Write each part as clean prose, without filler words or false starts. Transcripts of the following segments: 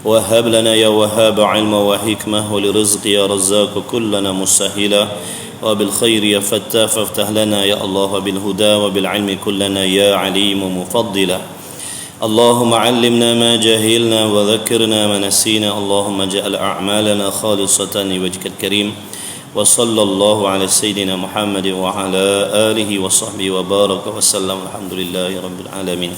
وهب لنا يا وهاب علما وحكمة ولرزق يا رزاق كلنا مستهلا وبالخير يا فتاح فافتح لنا يا الله وبالهدى وبالعلم كلنا يا عليم مفضلا اللهم علمنا ما جهلنا وذكرنا ما نسينا اللهم اجعل أعمالنا خالصة لوجهك الكريم وصلى الله على سيدنا محمد وعلى آله وصحبه وبارك وسلم الحمد لله رب العالمين.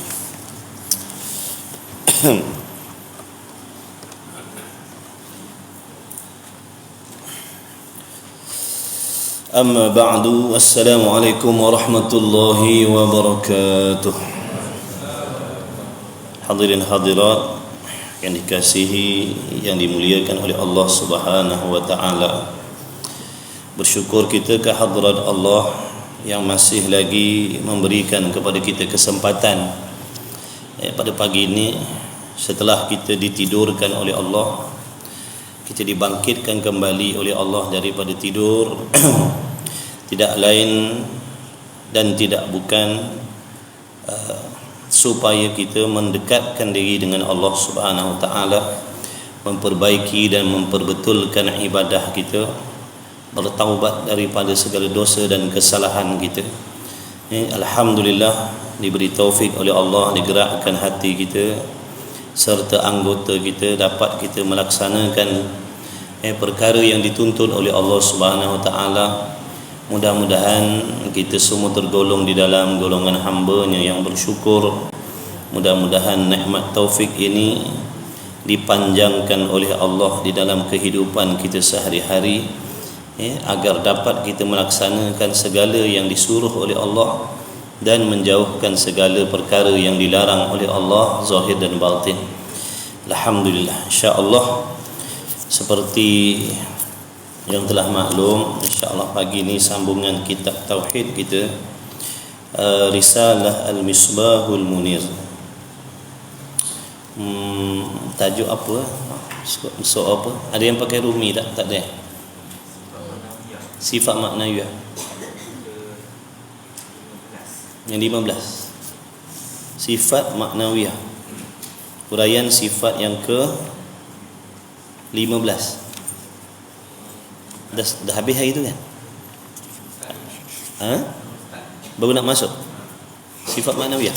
Amma ba'du, assalamualaikum warahmatullahi wabarakatuh. Hadirin hadirat yang dikasihi, yang dimuliakan oleh Allah Subhanahu wa taala. Bersyukur kita ke hadrat Allah yang masih lagi memberikan kepada kita kesempatan pada pagi ini, setelah kita ditidurkan oleh Allah, kita dibangkitkan kembali oleh Allah daripada tidur tidak lain dan tidak bukan supaya kita mendekatkan diri dengan Allah Subhanahu wa taala, memperbaiki dan memperbetulkan ibadah kita, bertaubat daripada segala dosa dan kesalahan kita. Alhamdulillah diberi taufik oleh Allah, digerakkan hati kita serta anggota kita dapat kita melaksanakan perkara yang dituntut oleh Allah Subhanahu wa taala. Mudah-mudahan kita semua tergolong di dalam golongan hamba-Nya yang bersyukur. Mudah-mudahan nikmat taufik ini dipanjangkan oleh Allah di dalam kehidupan kita sehari-hari, agar dapat kita melaksanakan segala yang disuruh oleh Allah dan menjauhkan segala perkara yang dilarang oleh Allah zahir dan batin. Alhamdulillah, insya-Allah seperti yang telah maklum, insya-Allah pagi ini sambungan kitab tauhid kita, Risalah Al-Misbahul Munir. Tajuk apa? So apa? Ada yang pakai rumi tak? Tak ada. Sifat maknawiyah. Yang 15, sifat maknawiyah, huraian sifat yang ke 15. Dah habis hari itu kan? Baru nak masuk sifat maknawiyah,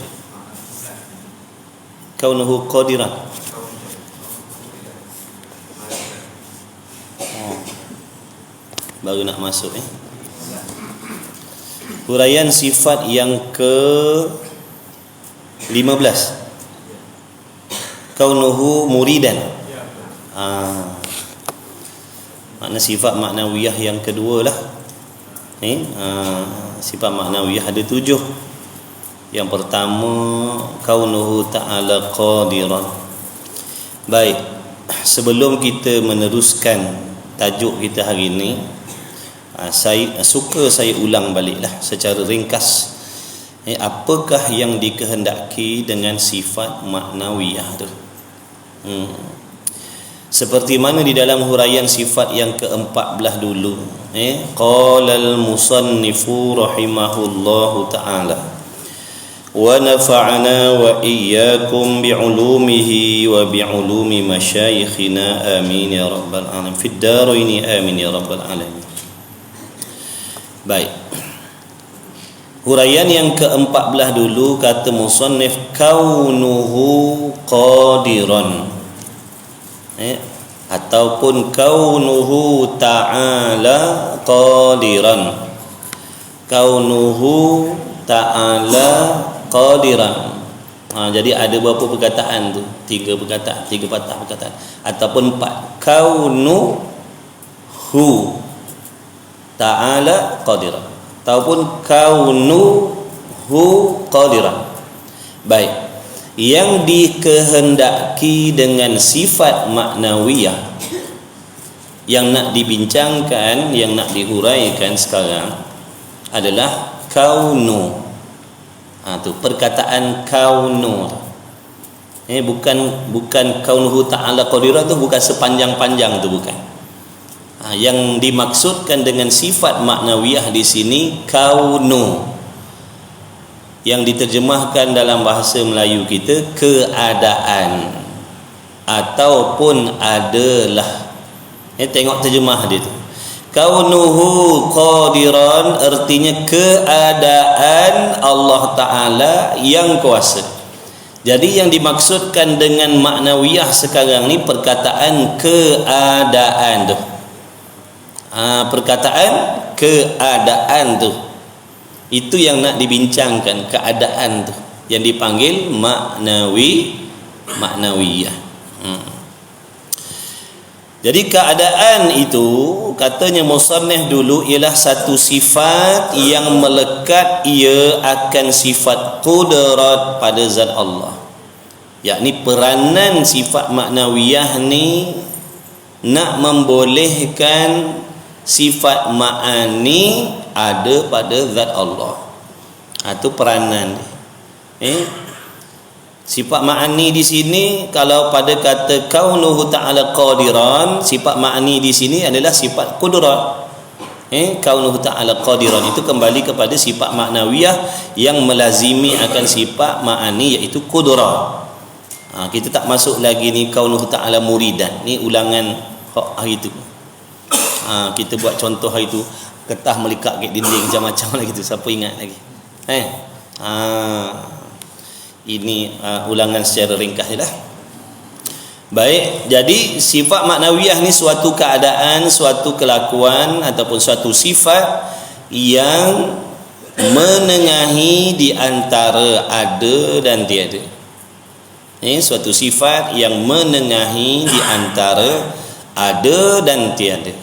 kaunuhu qadiran. Baru nak masuk huraian sifat yang ke-15, kaunuhu muridan. Makna sifat maknawiyah yang kedua lah. Sifat maknawiyah ada 7. Yang pertama, kaunuhu ta'ala qadiran. Baik, sebelum kita meneruskan tajuk kita hari ini, saya ulang baliklah secara ringkas apakah yang dikehendaki dengan sifat maknawiyah tu. Seperti mana di dalam huraian sifat yang ke-14 dulu, qala al-musannifu rahimahullahu ta'ala wa nafa'ana wa iyyakum bi'ulumihi wa bi'ulumi masyayikhina amin ya rabbal alamin fid daraini amin ya rabbal alamin. Baik, huraian yang ke-14 dulu kata musannif kaunuhu qadiran, ataupun kaunuhu ta'ala qadiran. Kaunuhu ta'ala qadiran. Jadi ada berapa perkataan tu? 3 perkataan, 3 patah perkataan ataupun 4. Kaunuhu ta'ala qadiran ataupun kaunuhu qadiran. Baik, yang dikehendaki dengan sifat maknawiyah yang nak dibincangkan, yang nak dihuraikan sekarang adalah kaunu. Tu perkataan kaunu. Bukan kaunuhu ta'ala qadiran tu bukan sepanjang-panjang tu, bukan. Yang dimaksudkan dengan sifat maknawiyah di sini kaunu, yang diterjemahkan dalam bahasa Melayu kita keadaan. ataupun adalah. Tengok terjemah dia tu. Kaunuhu qadiran artinya keadaan Allah Ta'ala yang kuasa. Jadi yang dimaksudkan dengan maknawiyah sekarang ni perkataan keadaan tu. Perkataan keadaan tu. Itu yang nak dibincangkan, keadaan tu. Yang dipanggil maknawiyah. Jadi keadaan itu katanya musannif dulu ialah satu sifat yang melekat ia akan sifat qudrat pada zat Allah. Yakni peranan sifat maknawiyah ni nak membolehkan sifat ma'ani ada pada zat Allah. Itu peranan dia. Sifat ma'ani di sini kalau pada kata kaunuhu ta'ala qadiran, sifat ma'ani di sini adalah sifat qudrat. Kaunuhu ta'ala qadiran itu kembali kepada sifat maknawiyah yang melazimi akan sifat ma'ani iaitu qudrat. Kita tak masuk lagi ni kaunuhu ta'ala muridan. Ni ulangan hari tu. Kita buat contoh hari tu getah melikat kat dinding macam-macam lagi tu. Siapa ingat lagi? Ini ulangan secara ringkas je lah. Baik, jadi sifat maknawiyah ni suatu keadaan, suatu kelakuan ataupun suatu sifat yang menengahi di antara ada dan tiada. Suatu sifat yang menengahi di antara ada dan tiada.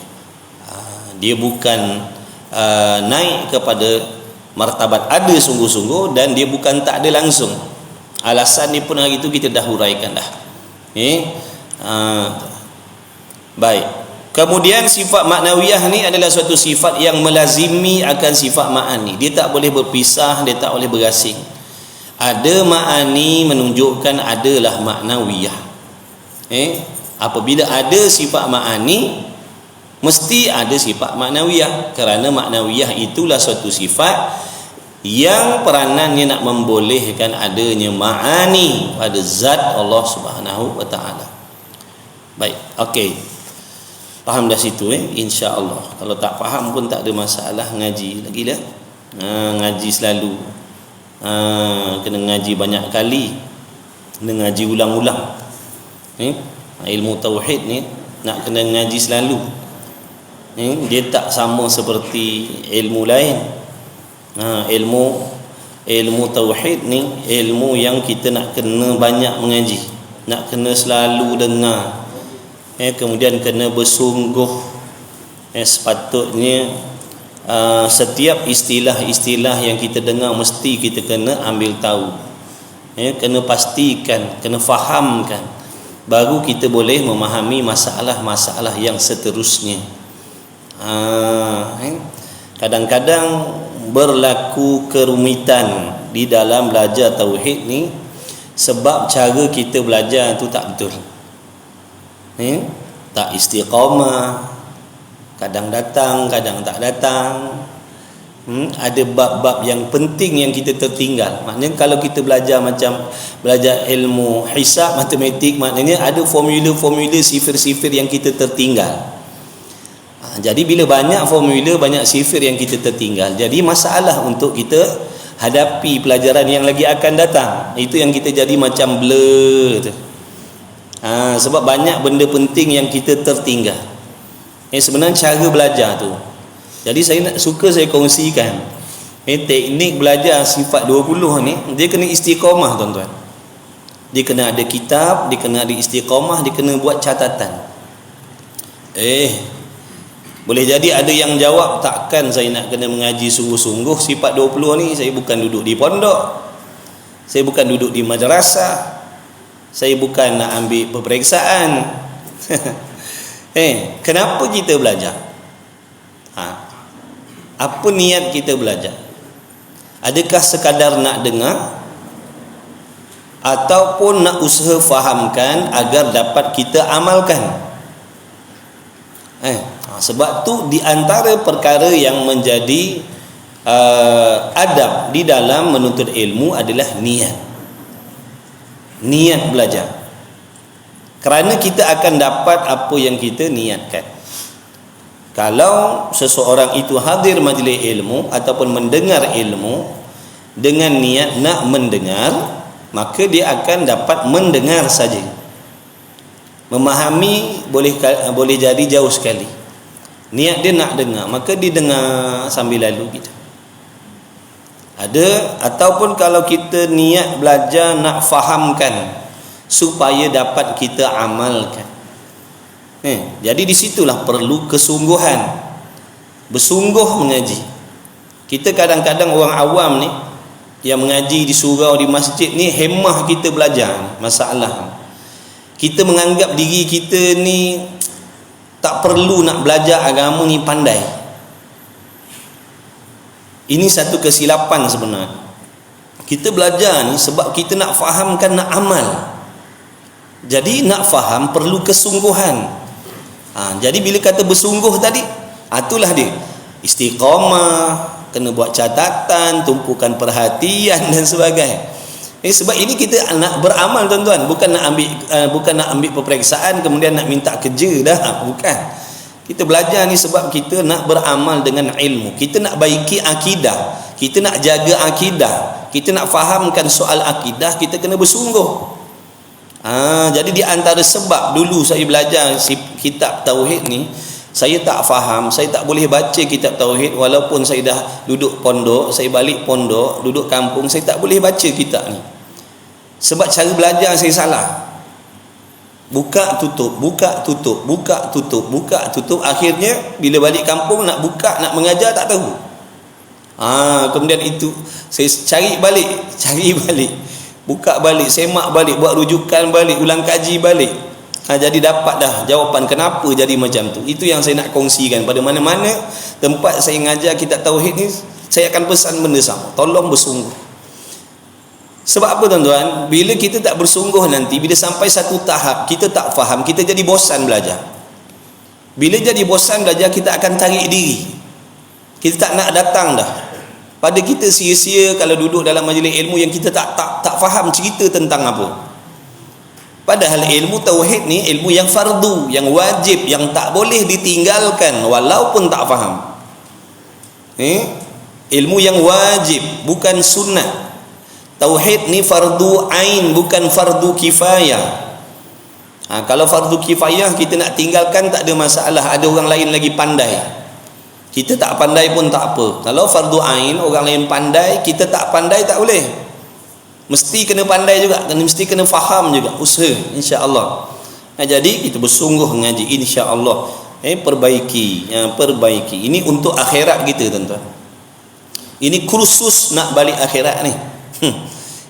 Dia bukan naik kepada martabat ada sungguh-sungguh, dan dia bukan tak ada langsung. Alasan ni pun hari itu kita dah huraikan dah. Baik. Kemudian sifat maknawiyah ni adalah suatu sifat yang melazimi akan sifat ma'ani. Dia tak boleh berpisah, dia tak boleh berasing. Ada ma'ani menunjukkan adalah maknawiyah. Apabila ada sifat ma'ani, mesti ada sifat maknawiyah, kerana maknawiyah itulah suatu sifat yang peranannya nak membolehkan adanya ma'ani pada zat Allah Subhanahu wa taala. Baik, okey. Faham dah situ insya-Allah. Kalau tak faham pun tak ada masalah, ngaji lagi lah. Ngaji selalu. Kena ngaji banyak kali. Kena ngaji ulang-ulang. Ilmu tauhid ni nak kena ngaji selalu. Dia tak sama seperti ilmu lain. Ilmu tauhid ni ilmu yang kita nak kena banyak mengaji, nak kena selalu dengar, kemudian kena bersungguh. Sepatutnya setiap istilah-istilah yang kita dengar mesti kita kena ambil tahu, kena pastikan, kena fahamkan, baru kita boleh memahami masalah-masalah yang seterusnya. Kadang-kadang berlaku kerumitan di dalam belajar tauhid ni sebab cara kita belajar tu tak betul. Tak istiqamah, kadang datang, kadang tak datang. Ada bab-bab yang penting yang kita tertinggal. Maknanya kalau kita belajar macam belajar ilmu hisab, matematik, maknanya ada formula-formula, sifir-sifir yang kita tertinggal. Jadi bila banyak formula, banyak sifir yang kita tertinggal, jadi masalah untuk kita hadapi pelajaran yang lagi akan datang. Itu yang kita jadi macam blur tu. Sebab banyak benda penting yang kita tertinggal. Sebenarnya cara belajar tu. Jadi saya kongsikan teknik belajar sifat 20 ni, dia kena istiqamah tuan-tuan. Dia kena ada kitab, dia kena ada istiqamah, dia kena buat catatan. Boleh jadi ada yang jawab, takkan saya nak kena mengaji sungguh-sungguh sifat 20 ni. Saya bukan duduk di pondok, saya bukan duduk di madrasah, saya bukan nak ambil peperiksaan. Kenapa kita belajar? Apa niat kita belajar? Adakah sekadar nak dengar, ataupun nak usaha fahamkan agar dapat kita amalkan? Sebab tu di antara perkara yang menjadi adab di dalam menuntut ilmu adalah niat belajar. Kerana kita akan dapat apa yang kita niatkan. Kalau seseorang itu hadir majlis ilmu ataupun mendengar ilmu dengan niat nak mendengar, maka dia akan dapat mendengar saja. Memahami boleh jadi jauh sekali. Niat dia nak dengar, maka dia dengar sambil lalu kita. Ada, ataupun kalau kita niat belajar nak fahamkan supaya dapat kita amalkan. Jadi di situlah perlu kesungguhan, bersungguh mengaji. Kita kadang-kadang orang awam ni yang mengaji di surau, di masjid ni, hemah kita belajar. Masalah kita menganggap diri kita ni tak perlu nak belajar agama ni pandai. Ini satu kesilapan sebenarnya. Kita belajar ni sebab kita nak fahamkan, nak amal. Jadi nak faham perlu kesungguhan. Jadi bila kata bersungguh tadi, itulah dia. Istiqamah, kena buat catatan, tumpukan perhatian dan sebagainya. Sebab ini kita nak beramal tuan-tuan, bukan nak ambil peperiksaan kemudian nak minta kerja dah, bukan. Kita belajar ni sebab kita nak beramal dengan ilmu. Kita nak baiki akidah, kita nak jaga akidah, kita nak fahamkan soal akidah, kita kena bersungguh. Jadi di antara sebab dulu saya belajar kitab tauhid ni, saya tak faham, saya tak boleh baca kitab tauhid walaupun saya dah duduk pondok, saya balik pondok, duduk kampung, saya tak boleh baca kitab ni. Sebab cara belajar saya salah. Buka tutup, buka tutup, buka tutup, buka tutup, akhirnya bila balik kampung nak buka, nak mengajar tak tahu. Kemudian itu saya cari balik, buka balik, semak balik, buat rujukan balik, ulang kaji balik. Jadi dapat dah jawapan kenapa jadi macam tu. Itu yang saya nak kongsikan. Pada mana-mana tempat saya ngajar kitab tauhid ni, saya akan pesan benda sama, tolong bersungguh. Sebab apa tuan-tuan? Bila kita tak bersungguh nanti, bila sampai satu tahap kita tak faham, kita jadi bosan belajar. Bila jadi bosan belajar, kita akan tarik diri, kita tak nak datang dah. Pada kita sia-sia kalau duduk dalam majlis ilmu yang kita tak faham cerita tentang apa. Padahal ilmu tauhid ni ilmu yang fardu, yang wajib, yang tak boleh ditinggalkan walaupun tak faham. Ilmu yang wajib, bukan sunnah. Tauhid ni fardu ain, bukan fardu kifayah. Kalau fardu kifayah kita nak tinggalkan tak ada masalah, ada orang lain lagi pandai, kita tak pandai pun tak apa. Kalau fardu ain, orang lain pandai, kita tak pandai, tak boleh. Mesti kena pandai juga, mesti kena faham juga, usaha insya-Allah. Jadi kita bersungguh mengaji insya-Allah. Perbaiki. Ini untuk akhirat kita tuan-tuan. Ini kursus nak balik akhirat ni.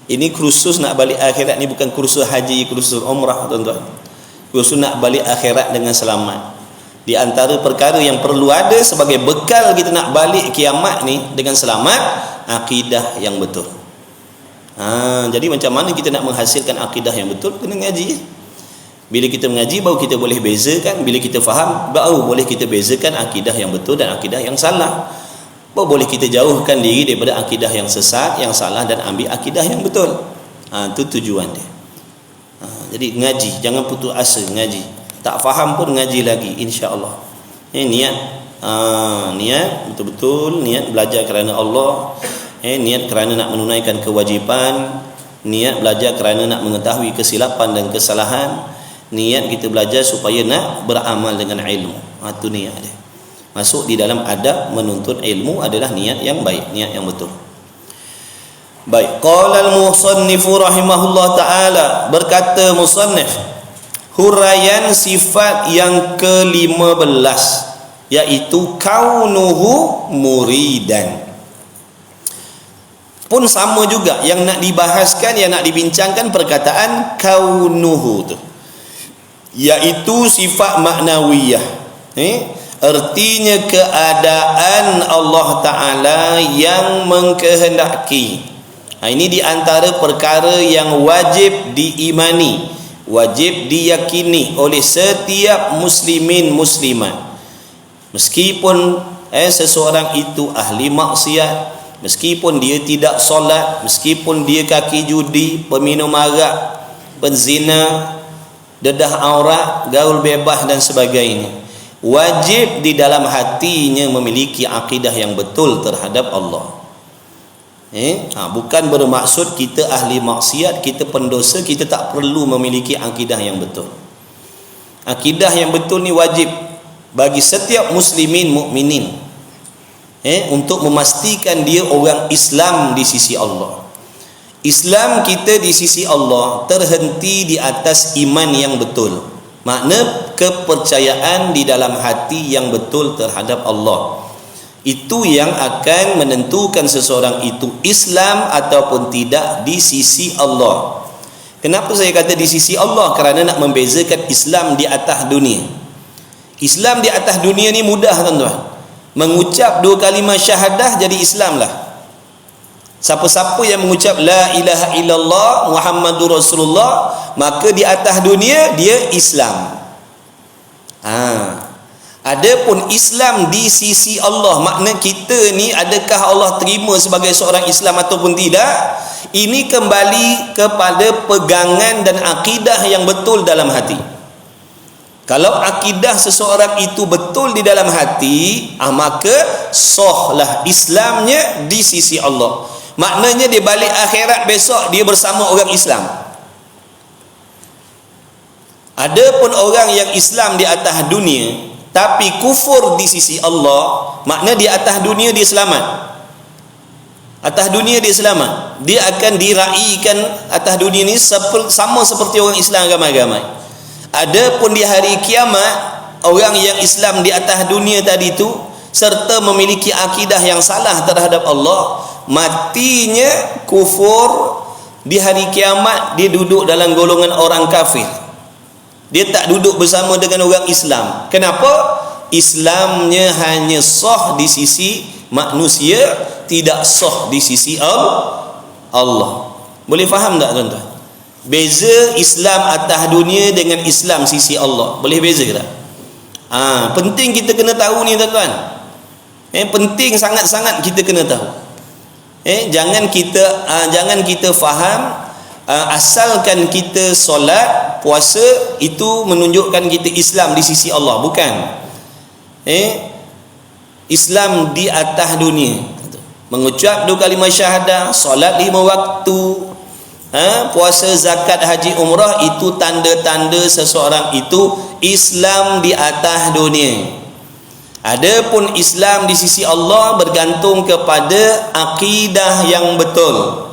Ini kursus nak balik akhirat ni, bukan kursus haji, kursus umrah tuan-tuan. Kursus nak balik akhirat dengan selamat. Di antara perkara yang perlu ada sebagai bekal kita nak balik kiamat ni dengan selamat, akidah yang betul. Jadi macam mana kita nak menghasilkan akidah yang betul? Kena ngaji. Bila kita mengaji baru kita boleh bezakan, bila kita faham baru boleh kita bezakan akidah yang betul dan akidah yang salah. Baru boleh kita jauhkan diri daripada akidah yang sesat, yang salah, dan ambil akidah yang betul. Itu tujuan dia. Jadi ngaji, jangan putus asa ngaji. Tak faham pun ngaji lagi insya-Allah. Niat betul-betul niat belajar kerana Allah. Niat kerana nak menunaikan kewajipan, niat belajar kerana nak mengetahui kesilapan dan kesalahan, niat kita belajar supaya nak beramal dengan ilmu. Itu niat dia. Masuk di dalam adab menuntut ilmu adalah niat yang baik, niat yang betul. Baik, qala al-musannif rahimahullah taala, berkata musannif, huraian sifat yang ke-15 iaitu kaunuhu muridan. Pun sama juga yang nak dibahaskan, yang nak dibincangkan perkataan kaunuhu tu, iaitu sifat maknawiyah. Artinya keadaan Allah Ta'ala yang mengkehendaki. Ini di antara perkara yang wajib diimani, wajib diyakini oleh setiap muslimin muslimat. Meskipun seseorang itu ahli maksiat, meskipun dia tidak solat, meskipun dia kaki judi, peminum arak, penzina, dedah aurat, gaul bebas dan sebagainya. Wajib di dalam hatinya memiliki akidah yang betul terhadap Allah. Bukan bermaksud kita ahli maksiat, kita pendosa, kita tak perlu memiliki akidah yang betul. Akidah yang betul ni wajib bagi setiap muslimin mukminin, untuk memastikan dia orang Islam di sisi Allah. Islam kita di sisi Allah terhenti di atas iman yang betul, makna kepercayaan di dalam hati yang betul terhadap Allah. Itu yang akan menentukan seseorang itu Islam ataupun tidak di sisi Allah. Kenapa saya kata di sisi Allah? Kerana nak membezakan Islam di atas dunia. Islam di atas dunia ni mudah tuan-tuan. Mengucap 2 kalimah syahadah jadi Islam lah. Siapa-siapa yang mengucap la ilaha illallah Muhammadur Rasulullah, maka di atas dunia dia Islam. Adapun Islam di sisi Allah, makna kita ni adakah Allah terima sebagai seorang Islam ataupun tidak? Ini kembali kepada pegangan dan akidah yang betul dalam hati. Kalau akidah seseorang itu betul di dalam hati, maka sahlah Islamnya di sisi Allah. Maknanya dia balik akhirat besok dia bersama orang Islam. Adapun orang yang Islam di atas dunia tapi kufur di sisi Allah, makna di atas dunia dia selamat. Atas dunia dia selamat. Dia akan diraikan atas dunia ni sama seperti orang Islam ramai-ramai. Adapun di hari kiamat, orang yang Islam di atas dunia tadi tu serta memiliki akidah yang salah terhadap Allah, matinya kufur, di hari kiamat dia duduk dalam golongan orang kafir. Dia tak duduk bersama dengan orang Islam. Kenapa? Islamnya hanya sah di sisi manusia, tidak sah di sisi Allah. Boleh faham tak tuan-tuan? Beza Islam atas dunia dengan Islam sisi Allah. Boleh beza tak? Penting kita kena tahu ni tuan-tuan. Penting sangat-sangat kita kena tahu. Jangan kita faham asalkan kita solat, puasa itu menunjukkan kita Islam di sisi Allah. Bukan. Islam di atas dunia, mengucap 2 kalimah syahadah, solat 5 waktu, puasa, zakat, haji, umrah, itu tanda-tanda seseorang itu Islam di atas dunia. Adapun Islam di sisi Allah bergantung kepada akidah yang betul.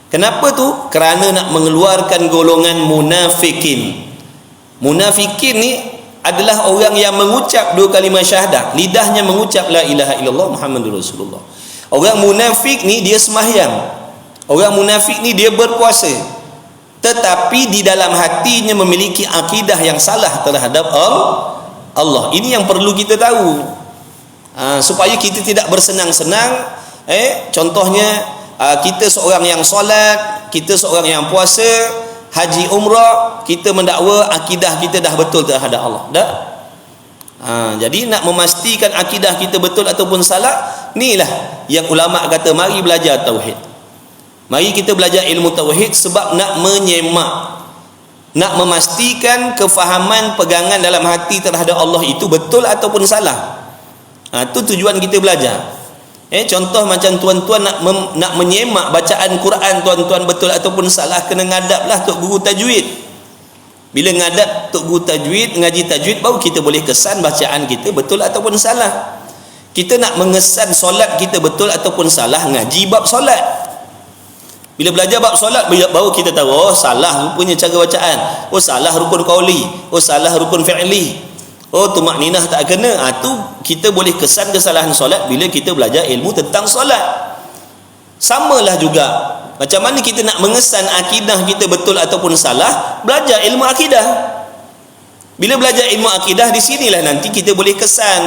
Kenapa tu? Kerana nak mengeluarkan golongan munafikin. Munafikin ni adalah orang yang mengucap 2 kalimah syahadah, lidahnya mengucap la ilaha illallah Muhammadur Rasulullah. Orang munafik ni dia sembahyang, orang munafik ni dia berpuasa, tetapi di dalam hatinya memiliki akidah yang salah terhadap Allah. Ini yang perlu kita tahu, supaya kita tidak bersenang-senang. Contohnya, kita seorang yang solat, kita seorang yang puasa, haji umrah, kita mendakwa akidah kita dah betul terhadap Allah. Dah. Jadi nak memastikan akidah kita betul ataupun salah, inilah yang ulama kata mari belajar tauhid. Mari kita belajar ilmu tauhid sebab nak menyemak, nak memastikan kefahaman pegangan dalam hati terhadap Allah itu betul ataupun salah. Itu tujuan kita belajar. Contoh macam tuan-tuan nak menyemak bacaan Quran tuan-tuan betul ataupun salah, kena ngadaplah tok guru tajwid. Bila ngadap tok guru tajwid, ngaji tajwid, baru kita boleh kesan bacaan kita betul ataupun salah. Kita nak mengesan solat kita betul ataupun salah, ngaji bab solat. Bila belajar bab solat, baru kita tahu, salah rupanya cara bacaan, salah rukun qauli, salah rukun fi'li, tumakninah tak kena. Tu kita boleh kesan kesalahan solat bila kita belajar ilmu tentang solat. Samalah juga, macam mana kita nak mengesan akidah kita betul ataupun salah, belajar ilmu akidah. Bila belajar ilmu akidah, di sinilah nanti kita boleh kesan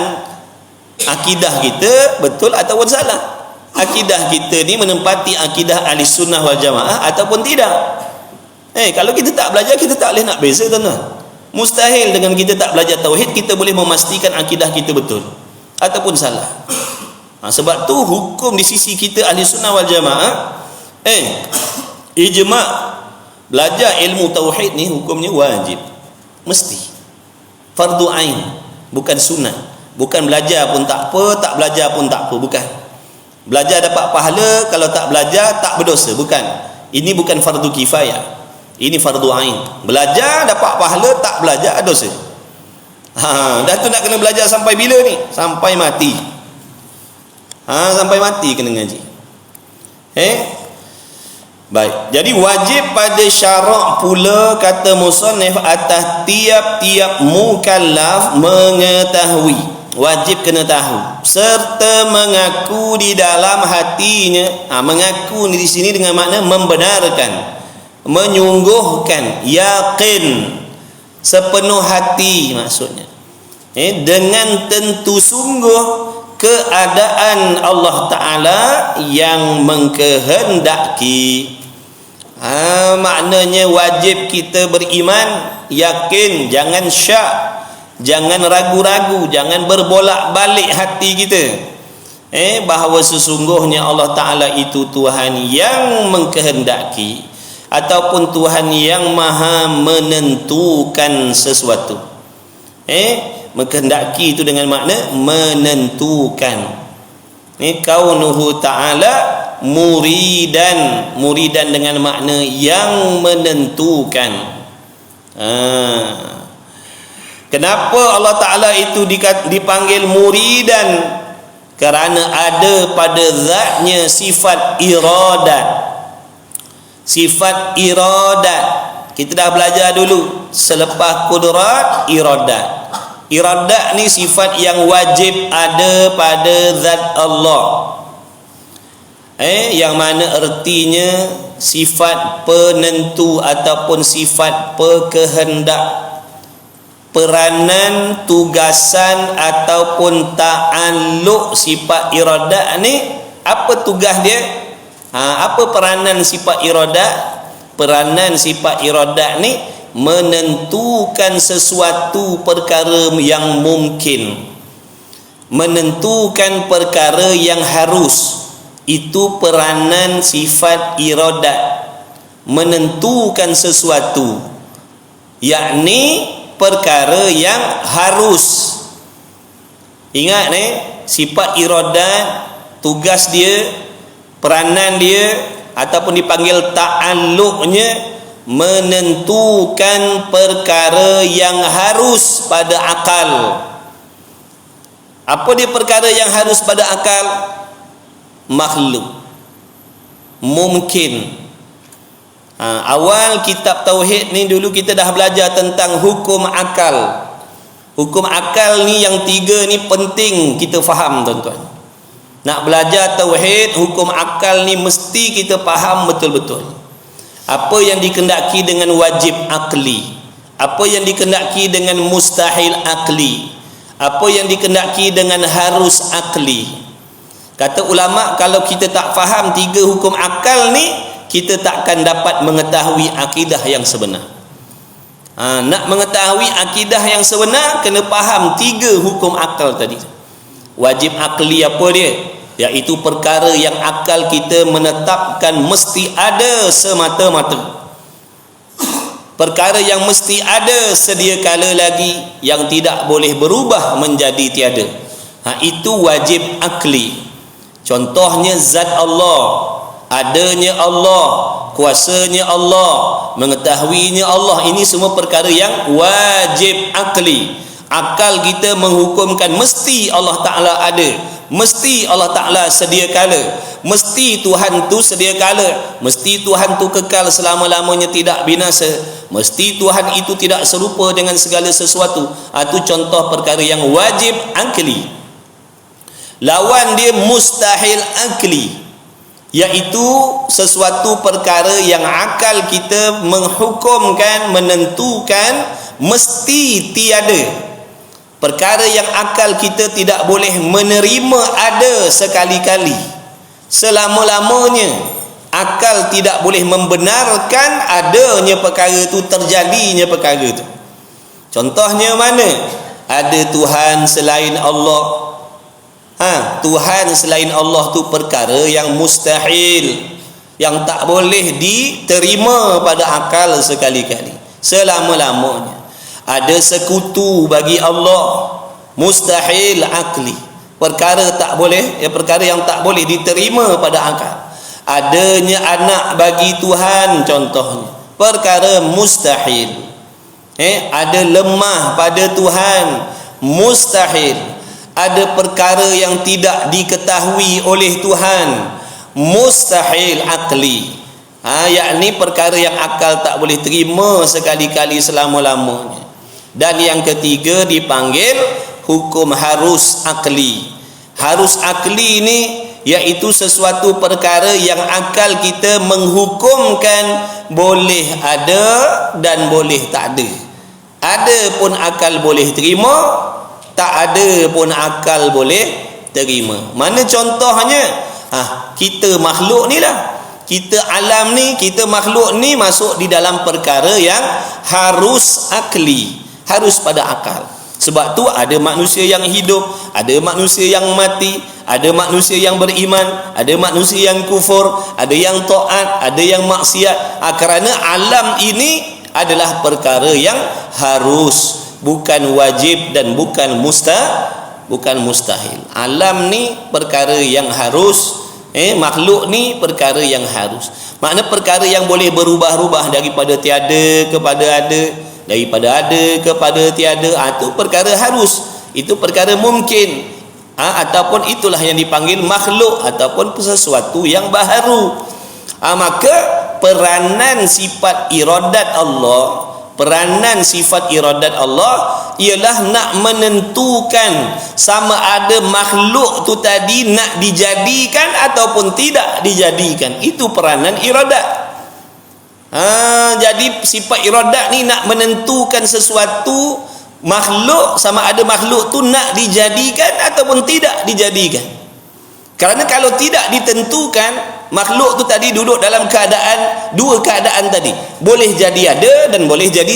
akidah kita betul ataupun salah. Akidah kita ni menempati akidah ahli sunnah wal jamaah ataupun tidak. Kalau kita tak belajar, kita tak boleh nak beza tuan-tuan. Mustahil dengan kita tak belajar tauhid kita boleh memastikan akidah kita betul ataupun salah. Sebab tu hukum di sisi kita ahli sunnah wal jamaah, ijma' Belajar ilmu tauhid ni hukumnya wajib, mesti fardu ain, bukan sunat. Bukan belajar pun tak apa, tak belajar pun tak apa, bukan. Belajar dapat pahala, kalau tak belajar tak berdosa, bukan. Ini bukan fardu kifayah, ini fardu ain. Belajar dapat pahala, tak belajar dosa. Dah tu nak kena belajar sampai bila ni? Sampai mati. Sampai mati kena ngaji. Baik, jadi wajib pada syarak pula, kata musannif, atas tiap-tiap mukallaf mengetahui, wajib kena tahu, serta mengaku di dalam hatinya. Mengaku ni di sini dengan makna membenarkan, menyungguhkan, yakin, sepenuh hati maksudnya, dengan tentu sungguh keadaan Allah Ta'ala yang mengkehendaki. Maknanya wajib kita beriman, yakin, jangan syak, jangan ragu-ragu, jangan berbolak-balik hati kita, bahawa sesungguhnya Allah Ta'ala itu Tuhan yang mengkehendaki, ataupun Tuhan yang maha menentukan sesuatu. Mengkehendaki itu dengan makna menentukan. Kaunuhu ta'ala muridan dengan makna yang menentukan. Kenapa Allah Ta'ala itu dipanggil muridan? Kerana ada pada zatnya sifat iradat. Sifat iradat kita dah belajar dulu, selepas kudrat, iradat. Iradat ni sifat yang wajib ada pada zat Allah, yang mana ertinya sifat penentu ataupun sifat pekehendak, peranan, tugasan ataupun ta'alluq. Sifat iradat ni apa tugas dia? Apa peranan sifat iradat? Peranan sifat iradat ni menentukan sesuatu perkara yang mungkin, menentukan perkara yang harus. Itu peranan sifat iradat, menentukan sesuatu, yakni perkara yang harus. Ingat sifat iradat, tugas dia, peranan dia, ataupun dipanggil ta'alluqnya, menentukan perkara yang harus pada akal. Apa dia perkara yang harus pada akal? Makhluk, mungkin. Awal kitab tauhid ni dulu kita dah belajar tentang hukum akal. Hukum akal ni yang 3 ni penting kita faham, tuan-tuan. Nak belajar tauhid, hukum akal ni mesti kita faham betul-betul. Apa yang dikehendaki dengan wajib akli, apa yang dikehendaki dengan mustahil akli, apa yang dikehendaki dengan harus akli. Kata ulama, kalau kita tak faham 3 hukum akal ni, kita takkan dapat mengetahui akidah yang sebenar. Nak mengetahui akidah yang sebenar, kena faham 3 hukum akal tadi. Wajib akli apa dia? Iaitu perkara yang akal kita menetapkan mesti ada semata-mata, perkara yang mesti ada sedia kala lagi, yang tidak boleh berubah menjadi tiada. Itu wajib akli. Contohnya zat Allah, adanya Allah, kuasanya Allah, mengetahuinya Allah. Ini semua perkara yang wajib akli. Akal kita menghukumkan mesti Allah Ta'ala ada, mesti Allah Ta'ala sedia kala, mesti Tuhan tu sedia kala, mesti Tuhan tu kekal selama-lamanya tidak binasa, mesti Tuhan itu tidak serupa dengan segala sesuatu. Itu contoh perkara yang wajib akli. Lawan dia mustahil akli, iaitu sesuatu perkara yang akal kita menghukumkan, menentukan mesti tiada. Perkara yang akal kita tidak boleh menerima ada sekali-kali, selama-lamanya. Akal tidak boleh membenarkan adanya perkara itu, terjadinya perkara itu. Contohnya mana? Ada Tuhan selain Allah. Tuhan selain Allah tu perkara yang mustahil. yang tak boleh diterima pada akal sekali-kali selama-lamanya. Ada sekutu bagi Allah, mustahil akli, perkara tak boleh, perkara yang tak boleh diterima pada akal. Adanya anak bagi Tuhan contohnya, perkara mustahil. Ada lemah pada Tuhan, mustahil. Ada perkara yang tidak diketahui oleh Tuhan, mustahil akli. Yakni perkara yang akal tak boleh terima sekali-kali selama-lamanya. Dan yang ketiga dipanggil hukum harus akli. Harus akli ini iaitu sesuatu perkara yang akal kita menghukumkan boleh ada dan boleh tak ada. Ada pun akal boleh terima, tak ada pun akal boleh terima. Mana contohnya? Kita makhluk ni lah, kita alam ni, kita makhluk ni masuk di dalam perkara yang harus akli, harus pada akal. Sebab tu ada manusia yang hidup, ada manusia yang mati, ada manusia yang beriman, ada manusia yang kufur, ada yang taat, ada yang maksiat. Kerana alam ini adalah perkara yang harus, bukan wajib dan bukan mustahil. Alam ni perkara yang harus, makhluk ni perkara yang harus. Makna perkara yang boleh berubah-ubah daripada tiada kepada ada, daripada ada kepada tiada, itu perkara harus, itu perkara mungkin, ataupun itulah yang dipanggil makhluk ataupun sesuatu yang baharu. Maka peranan sifat iradat Allah, peranan sifat iradat Allah ialah nak menentukan sama ada makhluk tu tadi nak dijadikan ataupun tidak dijadikan. Itu peranan iradat. Jadi sifat iradat ni nak menentukan sesuatu makhluk, sama ada makhluk tu nak dijadikan ataupun tidak dijadikan. Kerana kalau tidak ditentukan, makhluk tu tadi duduk dalam keadaan, dua keadaan tadi, boleh jadi ada dan boleh jadi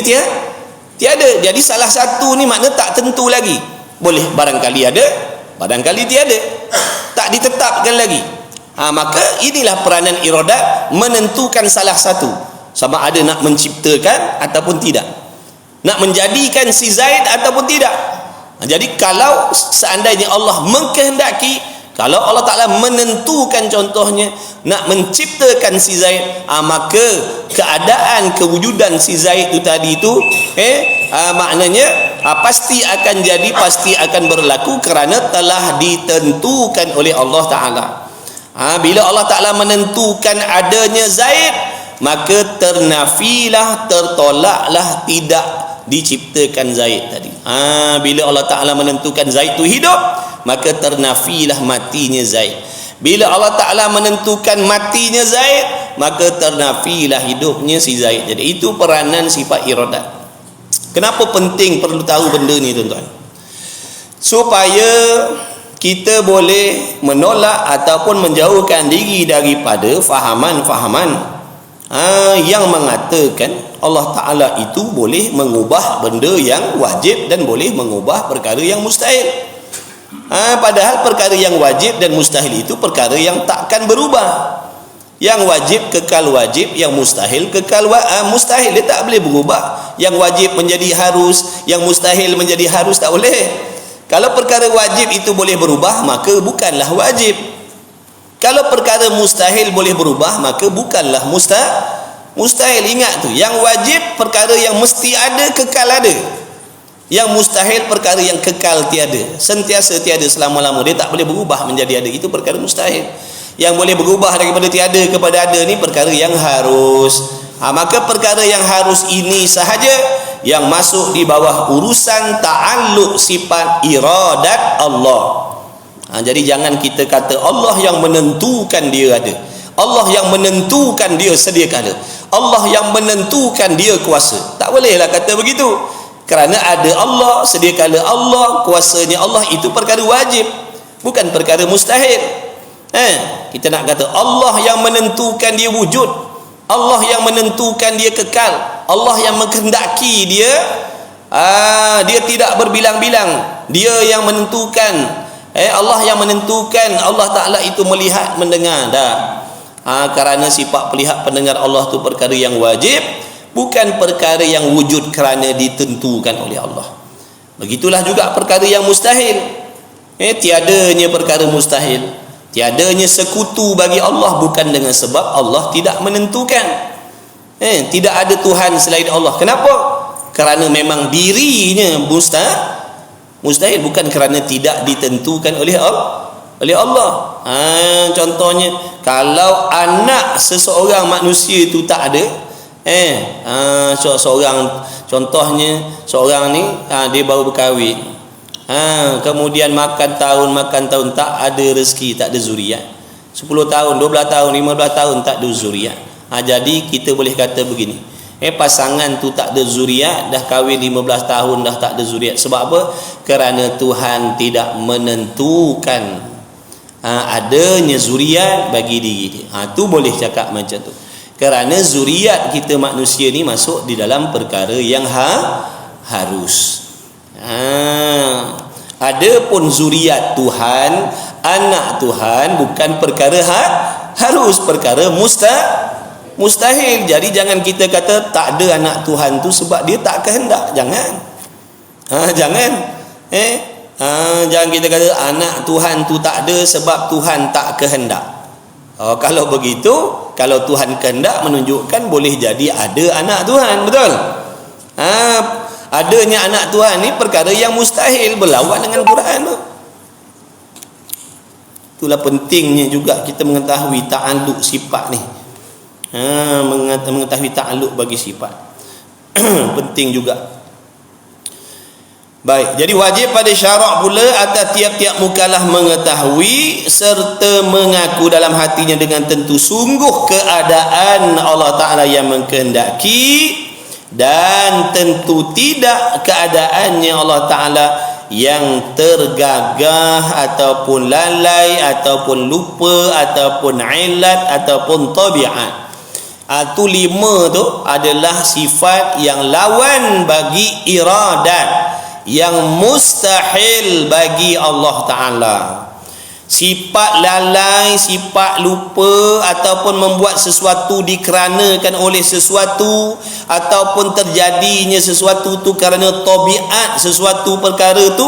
tiada. Jadi salah satu ni makna tak tentu lagi, boleh barangkali ada, barangkali tiada, tak ditetapkan lagi. Maka inilah peranan iradat, menentukan salah satu, sama ada nak menciptakan ataupun tidak, nak menjadikan si Zaid ataupun tidak. Jadi kalau seandainya Allah mengkehendaki, kalau Allah Ta'ala menentukan contohnya nak menciptakan si Zaid, maka keadaan kewujudan si Zaid itu tadi itu maknanya pasti akan jadi, pasti akan berlaku kerana telah ditentukan oleh Allah Ta'ala. Bila Allah Ta'ala menentukan adanya Zaid, maka ternafilah, tertolaklah tidak diciptakan Zaid tadi. Bila Allah Ta'ala menentukan Zaid itu hidup, maka ternafilah matinya Zaid. Bila Allah Ta'ala menentukan matinya Zaid, maka ternafilah hidupnya si Zaid. Jadi itu peranan sifat iradat. Kenapa penting perlu tahu benda ni tuan-tuan? Supaya kita boleh menolak ataupun menjauhkan diri daripada fahaman-fahaman yang mengatakan Allah Ta'ala itu boleh mengubah benda yang wajib dan boleh mengubah perkara yang mustahil. Padahal perkara yang wajib dan mustahil itu perkara yang takkan berubah. Yang wajib kekal wajib, yang mustahil kekal mustahil, dia tak boleh berubah. Yang wajib menjadi harus, yang mustahil menjadi harus, tak boleh. Kalau perkara wajib itu boleh berubah, maka bukanlah wajib. Kalau perkara mustahil boleh berubah, maka bukanlah mustahil. Ingat tu, yang wajib perkara yang mesti ada, kekal ada. Yang mustahil perkara yang kekal tiada, sentiasa tiada selama-lama, dia tak boleh berubah menjadi ada. Itu perkara mustahil. Yang boleh berubah daripada tiada kepada ada ni perkara yang harus. Maka perkara yang harus ini sahaja yang masuk di bawah urusan ta'alluq sifat iradat Allah. Jadi jangan kita kata Allah yang menentukan dia ada, Allah yang menentukan dia sedia kala, Allah yang menentukan dia kuasa. Tak bolehlah kata begitu. Kerana ada Allah, sedia kala Allah, kuasanya Allah, itu perkara wajib, bukan perkara mustahil. Kita nak kata Allah yang menentukan dia wujud, Allah yang menentukan dia kekal, Allah yang menghendaki dia dia tidak berbilang-bilang, dia yang menentukan, Allah yang menentukan Allah Ta'ala itu melihat, mendengar. Dah, Kerana sifat pelihat pendengar Allah tu perkara yang wajib, bukan perkara yang wujud kerana ditentukan oleh Allah. Begitulah juga perkara yang mustahil. Tiadanya perkara mustahil, tiadanya sekutu bagi Allah bukan dengan sebab Allah tidak menentukan. Tidak ada Tuhan selain Allah. Kenapa? Kerana memang dirinya mustahil, bukan kerana tidak ditentukan oleh Allah. Contohnya, kalau anak seseorang manusia itu tak ada, contohnya seorang ni dia baru berkahwin, kemudian makan tahun tak ada rezeki, tak ada zuriat, 10 tahun, 12 tahun, 15 tahun tak ada zuriat. Jadi kita boleh kata begini, pasangan tu tak ada zuriat, dah kahwin 15 tahun dah tak ada zuriat. Sebab apa? Kerana Tuhan tidak menentukan adanya zuriat bagi diri dia. Tu boleh cakap macam tu. Kerana zuriat kita manusia ni masuk di dalam perkara yang harus. Adapun zuriat Tuhan, anak Tuhan bukan perkara harus, perkara mustahil. Jadi jangan kita kata tak ada anak Tuhan tu sebab dia tak kehendak. Jangan. Jangan kita kata anak Tuhan tu tak ada sebab Tuhan tak kehendak. Kalau begitu, kalau Tuhan kehendak menunjukkan boleh jadi ada anak Tuhan, betul? Adanya anak Tuhan ni perkara yang mustahil, berlawan dengan Quran tu. Itulah pentingnya juga kita mengetahui ta'alluq sifat ni. Mengetahui ta'alluq bagi sifat. Penting juga. Baik, jadi wajib pada syarak pula atas tiap-tiap mukallaf mengetahui serta mengaku dalam hatinya dengan tentu sungguh keadaan Allah Ta'ala yang mengkehendaki, dan tentu tidak keadaannya Allah Ta'ala yang tergagah ataupun lalai ataupun lupa ataupun ilat ataupun tabiat. Itu 5 tu adalah sifat yang lawan bagi iradat, yang mustahil bagi Allah Ta'ala. Sifat lalai, sifat lupa, ataupun membuat sesuatu dikarenakan oleh sesuatu, ataupun terjadinya sesuatu tu kerana tabiat sesuatu perkara tu,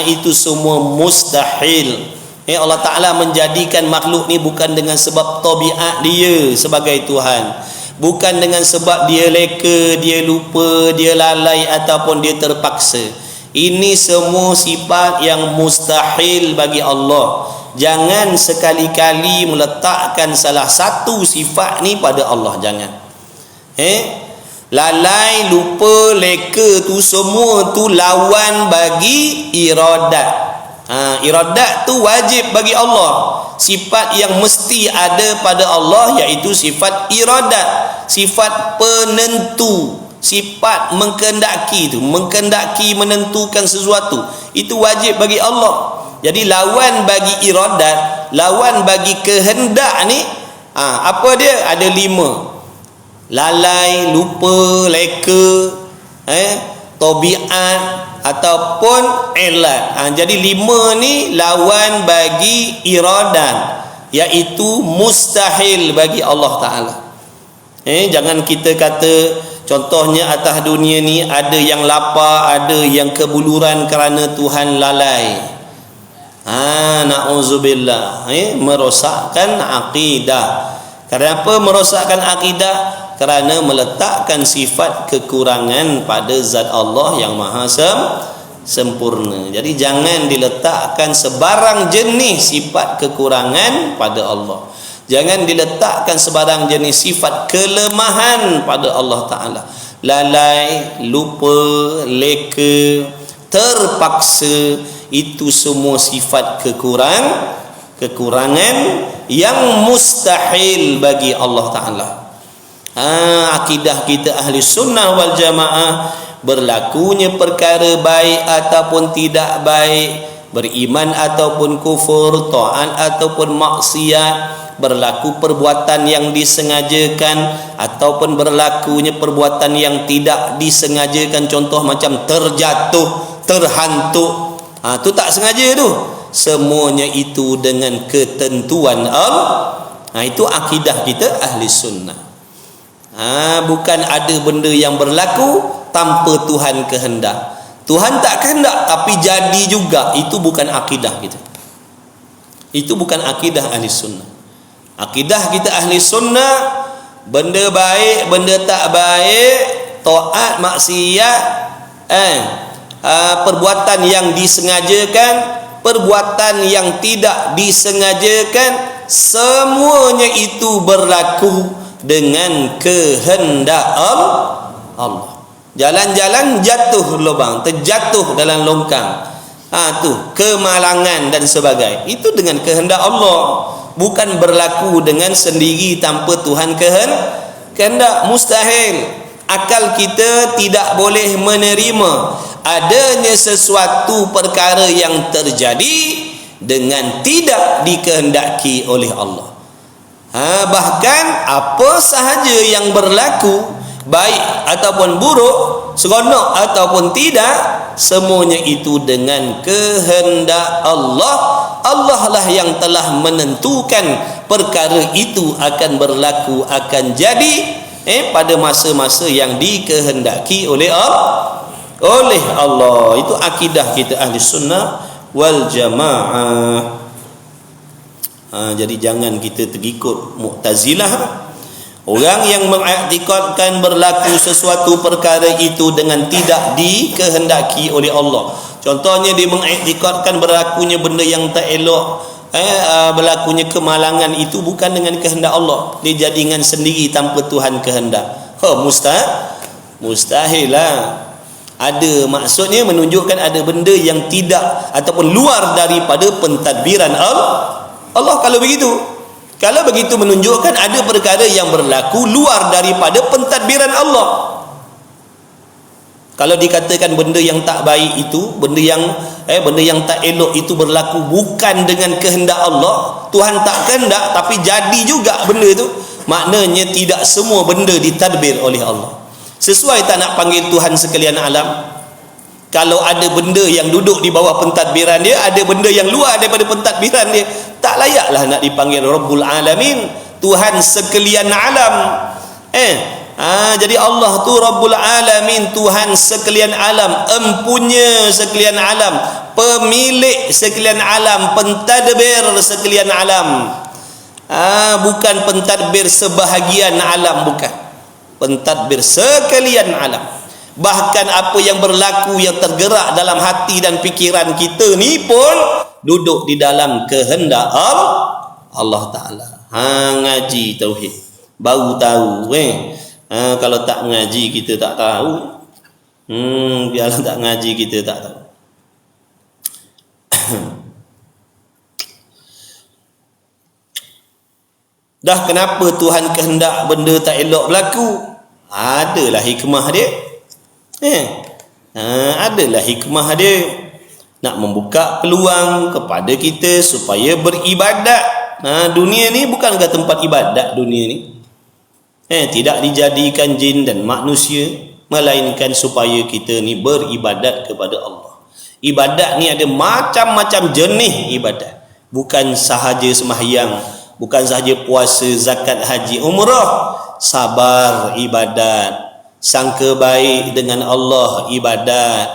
itu semua mustahil. Allah Ta'ala menjadikan makhluk ni bukan dengan sebab tabiat dia sebagai Tuhan, bukan dengan sebab dia leka, dia lupa, dia lalai ataupun dia terpaksa. Ini semua sifat yang mustahil bagi Allah. Jangan sekali-kali meletakkan salah satu sifat ni pada Allah, jangan. Lalai, lupa, leka tu semua tu lawan bagi iradat. Iradat tu wajib bagi Allah. Sifat yang mesti ada pada Allah iaitu sifat iradat, sifat penentu, sifat mengkehendaki tu, mengkehendaki menentukan sesuatu, itu wajib bagi Allah. Jadi lawan bagi iradat, lawan bagi kehendak ni, apa dia? Ada 5. Lalai, lupa, leka, tabiat ataupun ilat. Jadi 5 ni lawan bagi iradat, iaitu mustahil bagi Allah Ta'ala. Jangan kita kata, contohnya atas dunia ni ada yang lapar, ada yang kebuluran kerana Tuhan lalai. Na'udzubillah. Merosakkan akidah. Kenapa merosakkan akidah? Kerana meletakkan sifat kekurangan pada zat Allah yang maha sempurna. Jadi jangan diletakkan sebarang jenis sifat kekurangan pada Allah. Jangan diletakkan sebarang jenis sifat kelemahan pada Allah Ta'ala. Lalai, lupa, leka, terpaksa, itu semua sifat kekurangan yang mustahil bagi Allah Ta'ala. Akidah kita ahli sunnah wal jamaah, berlakunya perkara baik ataupun tidak baik, beriman ataupun kufur, taat ataupun maksiat, berlaku perbuatan yang disengajakan ataupun berlakunya perbuatan yang tidak disengajakan, contoh macam terjatuh, terhantuk, tu tak sengaja tu. Semuanya itu dengan ketentuan Itu akidah kita ahli sunnah. Bukan ada benda yang berlaku tanpa Tuhan kehendak. Tuhan tak kehendak tapi jadi juga. Itu bukan akidah kita. Itu bukan akidah ahli sunnah. Akidah kita ahli sunnah, benda baik, benda tak baik, taat, maksiat, perbuatan yang disengajakan, perbuatan yang tidak disengajakan, semuanya itu berlaku dengan kehendak Allah. Jalan-jalan jatuh lubang, terjatuh dalam longkang, tu kemalangan dan sebagainya, itu dengan kehendak Allah, bukan berlaku dengan sendiri tanpa Tuhan kehendak. Mustahil. Akal kita tidak boleh menerima adanya sesuatu perkara yang terjadi dengan tidak dikehendaki oleh Allah. Bahkan apa sahaja yang berlaku, baik ataupun buruk, seronok ataupun tidak, semuanya itu dengan kehendak Allah. Allah lah yang telah menentukan perkara itu akan berlaku, akan jadi pada masa-masa yang dikehendaki oleh Allah. Itu akidah kita ahli sunnah wal jamaah. Jadi jangan kita terikut Mu'tazilah, orang yang mengiktikadkan berlaku sesuatu perkara itu dengan tidak dikehendaki oleh Allah. Contohnya dia mengiktikadkan berlakunya benda yang tak elok, berlakunya kemalangan, itu bukan dengan kehendak Allah. Dia jadi dengan sendiri tanpa Tuhan kehendak. Mustahil lah. Ada, maksudnya menunjukkan ada benda yang tidak ataupun luar daripada pentadbiran Allah. Kalau begitu menunjukkan ada perkara yang berlaku luar daripada pentadbiran Allah. Kalau dikatakan benda yang tak baik itu, benda yang tak elok itu berlaku bukan dengan kehendak Allah, Tuhan tak kehendak tapi jadi juga benda itu, maknanya tidak semua benda ditadbir oleh Allah. Sesuai tak nak panggil Tuhan sekalian alam? Kalau ada benda yang duduk di bawah pentadbiran dia, ada benda yang luar daripada pentadbiran dia, tak layaklah nak dipanggil Rabbul Alamin, Tuhan sekalian alam. Jadi Allah tu Rabbul Alamin, Tuhan sekalian alam, empunya sekalian alam, pemilik sekalian alam, pentadbir sekalian alam. Bukan pentadbir sebahagian alam, bukan. Pentadbir sekalian alam. Bahkan apa yang berlaku, yang tergerak dalam hati dan fikiran kita ni pun duduk di dalam kehendak Allah Ta'ala. Ngaji tauhid baru tahu. Kalau tak ngaji kita tak tahu. Biarlah tak ngaji kita tak tahu. Dah kenapa Tuhan kehendak benda tak elok berlaku? Adalah hikmah dia. Adalah hikmah dia, nak membuka peluang kepada kita supaya beribadat. Dunia ni bukankah tempat ibadat? Dunia ni tidak dijadikan jin dan manusia, melainkan supaya kita ni beribadat kepada Allah. Ibadat ni ada macam-macam jenis ibadat, bukan sahaja sembahyang, bukan sahaja puasa, zakat, haji, umrah. Sabar ibadat, sangka baik dengan Allah ibadat.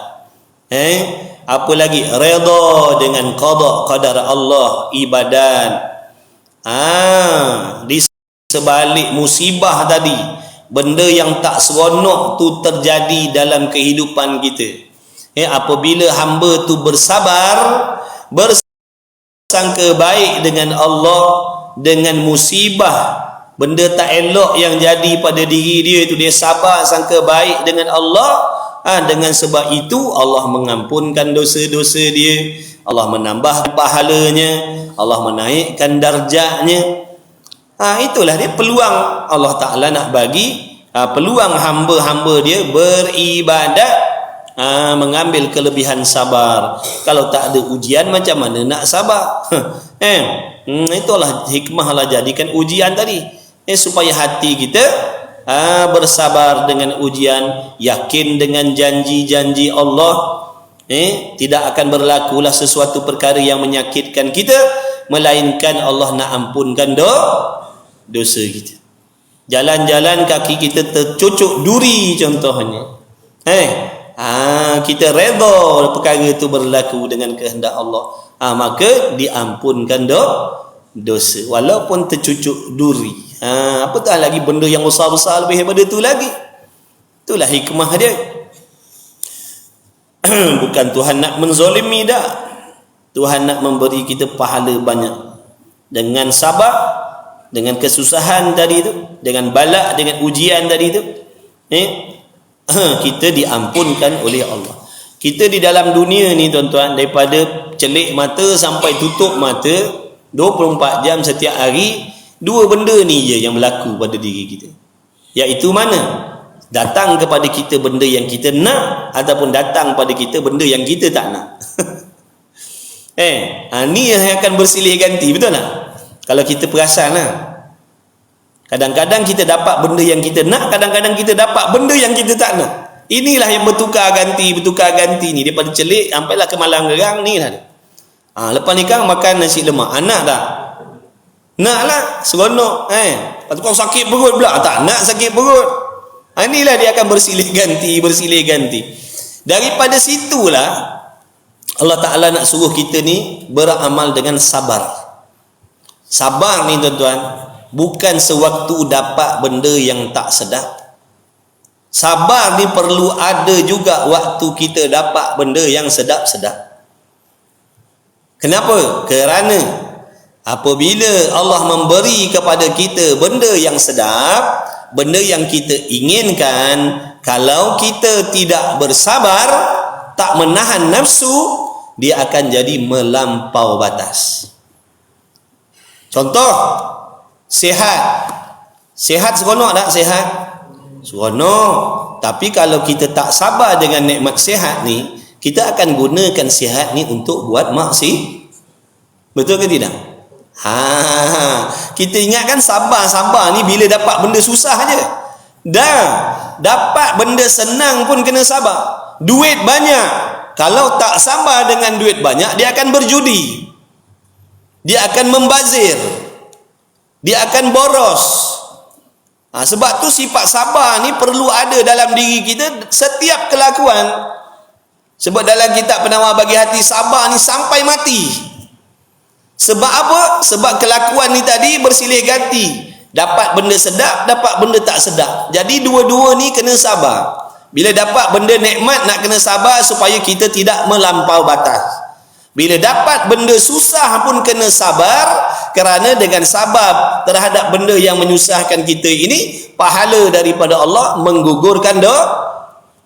Apa lagi? Redha dengan qada qadar Allah ibadat. Di sebalik musibah tadi, benda yang tak seronok tu terjadi dalam kehidupan kita, apabila hamba tu bersabar, bersangka baik dengan Allah, dengan musibah, benda tak elok yang jadi pada diri dia itu, dia sabar sangka baik dengan Allah, dengan sebab itu Allah mengampunkan dosa-dosa dia, Allah menambah pahalanya, Allah menaikkan darjatnya. Itulah dia peluang Allah Ta'ala nak bagi peluang hamba-hamba dia beribadat, mengambil kelebihan sabar. Kalau tak ada ujian macam mana nak sabar? Itulah hikmah lah jadikan ujian tadi, supaya hati kita bersabar dengan ujian, yakin dengan janji-janji Allah. Tidak akan berlakulah sesuatu perkara yang menyakitkan kita, melainkan Allah nak ampunkan dosa kita. Jalan-jalan kaki kita tercucuk duri contohnya. Kita redha perkara itu berlaku dengan kehendak Allah. Maka diampunkan dosa walaupun tercucuk duri. Apatah lagi benda yang besar-besar lebih daripada itu lagi. Itulah hikmah dia. Bukan Tuhan nak menzalimi dah. Tuhan nak memberi kita pahala banyak. Dengan sabar, dengan kesusahan tadi itu, dengan balak, dengan ujian tadi itu, kita diampunkan oleh Allah. Kita di dalam dunia ni tuan-tuan, daripada celik mata sampai tutup mata 24 jam setiap hari, dua benda ni je yang berlaku pada diri kita. Iaitu mana? Datang kepada kita benda yang kita nak, ataupun datang pada kita benda yang kita tak nak. Ni yang akan bersilih ganti, betul tak? Kalau kita perasan lah. Kadang-kadang kita dapat benda yang kita nak, kadang-kadang kita dapat benda yang kita tak nak. Inilah yang bertukar ganti ni. Daripada celik sampailah ke malam gerang ni lah. Lepas nikah makan nasi lemak. Nak tak? Nak lah, seronok. Lepas tu kau sakit perut pula. Tak nak sakit perut. Inilah dia akan bersilih ganti. Daripada situlah Allah Ta'ala nak suruh kita ni beramal dengan sabar. Sabar ni tuan-tuan, bukan sewaktu dapat benda yang tak sedap. Sabar ni perlu ada juga waktu kita dapat benda yang sedap-sedap. Kenapa? Kerana apabila Allah memberi kepada kita benda yang sedap, benda yang kita inginkan, kalau kita tidak bersabar, tak menahan nafsu, dia akan jadi melampau batas. Contoh, sihat seronok tak sihat? Seronok. Tapi kalau kita tak sabar dengan nikmat sihat ni, kita akan gunakan sihat ni untuk buat maksiat. Betul ke tidak? Kita ingatkan sabar ni bila dapat benda susah aja. Dah dapat benda senang pun kena sabar. Duit banyak, kalau tak sabar dengan duit banyak, dia akan berjudi, dia akan membazir, dia akan boros. Sebab tu sifat sabar ni perlu ada dalam diri kita setiap kelakuan. Sebab dalam kitab Penawar Bagi Hati, sabar ni sampai mati. Sebab apa? Sebab kelakuan ni tadi bersilih ganti. Dapat benda sedap, dapat benda tak sedap. Jadi dua-dua ni kena sabar. Bila dapat benda nikmat, nak kena sabar supaya kita tidak melampau batas. Bila dapat benda susah pun kena sabar, kerana dengan sabar terhadap benda yang menyusahkan kita ini, pahala daripada Allah menggugurkan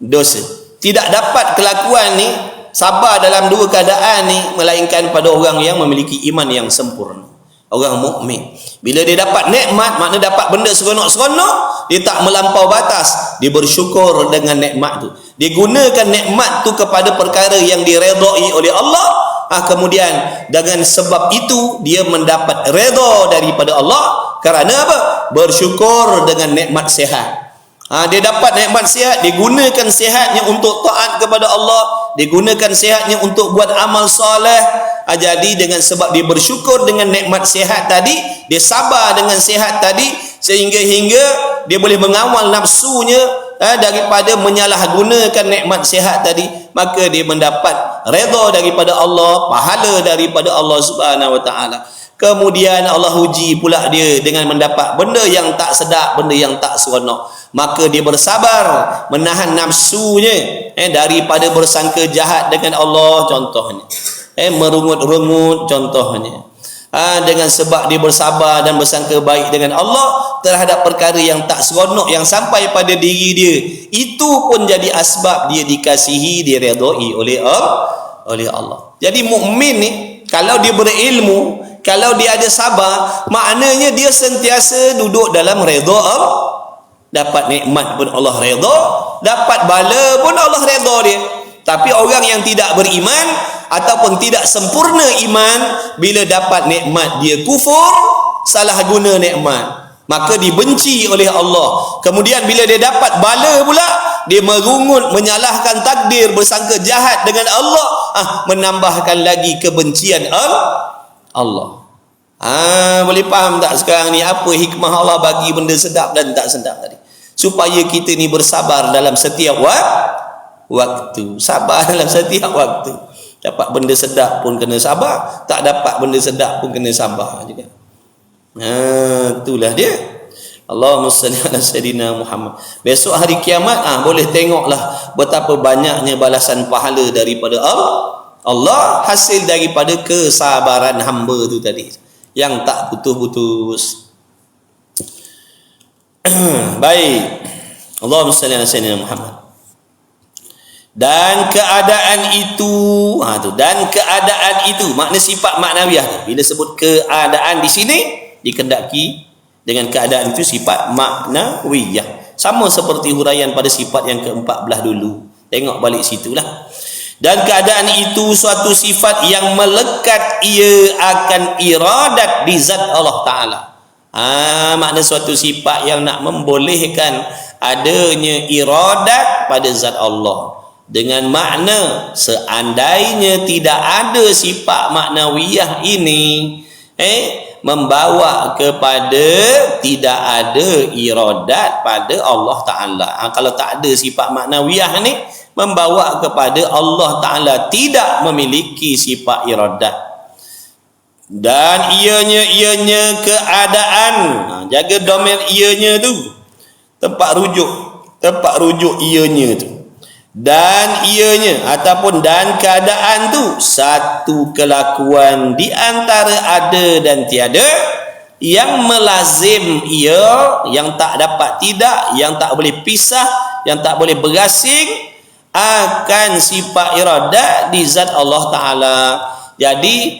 dosa. Tidak dapat kelakuan ni, sabar dalam dua keadaan ni, melainkan pada orang yang memiliki iman yang sempurna, orang mukmin. Bila dia dapat nikmat, makna dapat benda seronok-seronok, dia tak melampau batas, dia bersyukur dengan nikmat tu, dia gunakan nikmat tu kepada perkara yang diredai oleh Allah. Kemudian dengan sebab itu dia mendapat redha daripada Allah. Kerana apa? Bersyukur dengan nikmat sihat. Dia dapat nikmat sihat, dia gunakan sihatnya untuk taat kepada Allah, dia gunakan sihatnya untuk buat amal soleh. Jadi dengan sebab dia bersyukur dengan nikmat sihat tadi, dia sabar dengan sihat tadi, sehingga dia boleh mengawal nafsunya daripada menyalahgunakan nikmat sihat tadi, maka dia mendapat redha daripada Allah, pahala daripada Allah Subhanahu wa taala. Kemudian Allah uji pula dia dengan mendapat benda yang tak sedap, benda yang tak seronok, maka dia bersabar menahan nafsunya daripada bersangka jahat dengan Allah contohnya, merungut-rungut contohnya. Dengan sebab dia bersabar dan bersangka baik dengan Allah terhadap perkara yang tak seronok yang sampai pada diri dia, itu pun jadi asbab dia dikasihi, diredai oleh Allah. Jadi mukmin ni kalau dia berilmu, kalau dia ada sabar, maknanya dia sentiasa duduk dalam redha Allah. Dapat nikmat pun Allah redha, dapat bala pun Allah redha dia. Tapi orang yang tidak beriman ataupun tidak sempurna iman, bila dapat nikmat dia kufur, salah guna nikmat, maka dibenci oleh Allah. Kemudian bila dia dapat bala pula, dia merungut, menyalahkan takdir, bersangka jahat dengan Allah, menambahkan lagi kebencian Allah. Boleh faham tak sekarang ni apa hikmah Allah bagi benda sedap dan tak sedap tadi? Supaya kita ni bersabar dalam setiap waktu. Sabar dalam setiap waktu. Dapat benda sedap pun kena sabar, tak dapat benda sedap pun kena sabar juga. Itulah dia. Allahumma salli ala sayyidina Muhammad. Besok hari kiamat boleh tengoklah betapa banyaknya balasan pahala daripada Allah hasil daripada kesabaran hamba tu tadi yang tak putus-putus. Baik. Allahumma salli ala sayyidina Muhammad. Dan keadaan itu, dan keadaan itu makna sifat maknawiyah tu. Bila sebut keadaan di sini dikendaki dengan keadaan itu sifat maknawiyah. Sama seperti huraian pada sifat yang ke-14 dulu. Tengok balik situlah. Dan keadaan itu suatu sifat yang melekat ia akan iradat di zat Allah Ta'ala. Makna suatu sifat yang nak membolehkan adanya iradat pada zat Allah. Dengan makna seandainya tidak ada sifat maknawiyah ini membawa kepada tidak ada iradat pada Allah Ta'ala. Kalau tak ada sifat maknawiyah ni membawa kepada Allah Ta'ala tidak memiliki sifat iradat. Dan ianya keadaan, jaga domain ianya tu, tempat rujuk ianya tu. Dan ianya ataupun dan keadaan tu satu kelakuan di antara ada dan tiada, yang melazim ia, yang tak dapat tidak, yang tak boleh pisah, yang tak boleh berasing akan sifat iradat di zat Allah Ta'ala. Jadi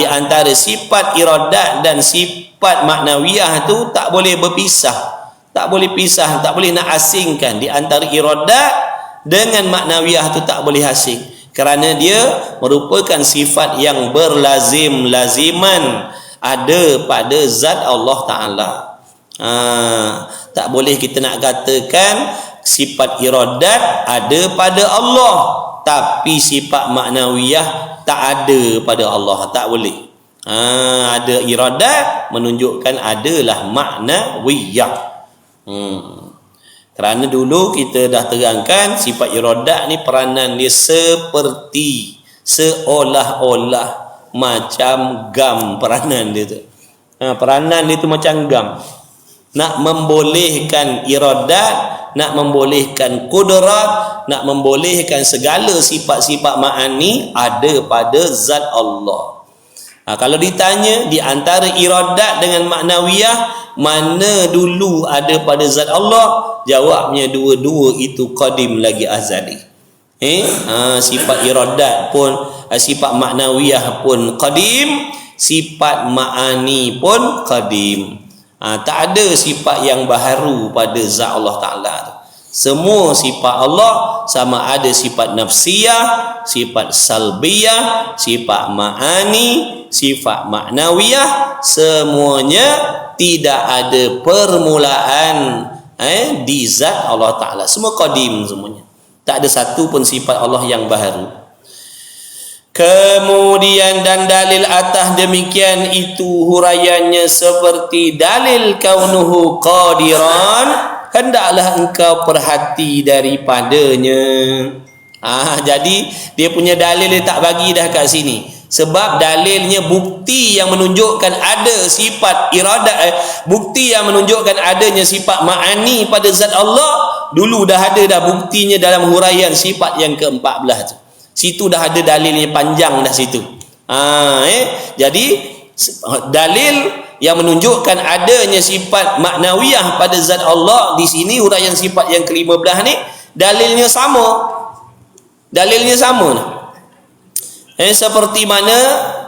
di antara sifat iradat dan sifat maknawiyah tu tak boleh berpisah, tak boleh pisah, tak boleh nak asingkan. Di antara iradat dengan maknawiyah tu tak boleh asing, kerana dia merupakan sifat yang berlazim-laziman ada pada zat Allah Ta'ala. Tak boleh kita nak katakan sifat iradat ada pada Allah tapi sifat maknawiyah tak ada pada Allah. Tak boleh. Ada iradat menunjukkan adalah maknawiyah. Kerana dulu kita dah terangkan sifat iradat ni peranan dia seperti seolah-olah macam gam peranan dia tu. Peranan dia tu macam gam. Nak membolehkan iradat, nak membolehkan kudrat, nak membolehkan segala sifat-sifat ma'ani ada pada zat Allah. Kalau ditanya di antara iradat dengan maknawiyah mana dulu ada pada zat Allah, jawabnya dua-dua itu qadim lagi azali. Sifat iradat pun, sifat maknawiyah pun qadim, sifat ma'ani pun qadim. Tak ada sifat yang baharu pada zat Allah Ta'ala. Semua sifat Allah sama ada sifat nafsiyah, sifat salbiyah, sifat ma'ani, sifat maknawiyah, semuanya tidak ada permulaan di zat Allah Ta'ala. Semua qadim semuanya. Tak ada satu pun sifat Allah yang baharu. Kemudian dan dalil atas demikian itu huraiannya seperti dalil kaunuhu qadiran, hendaklah engkau perhati daripadanya. Jadi dia punya dalil dia tak bagi dah kat sini, sebab dalilnya bukti yang menunjukkan ada sifat iradat, bukti yang menunjukkan adanya sifat ma'ani pada zat Allah dulu dah ada dah buktinya dalam huraian sifat yang ke-14 tu. Situ dah ada dalilnya panjang dah situ. Jadi dalil yang menunjukkan adanya sifat maknawiyah pada zat Allah di sini huraian sifat yang ke-15 ni dalilnya sama. Dalilnya sama. Seperti mana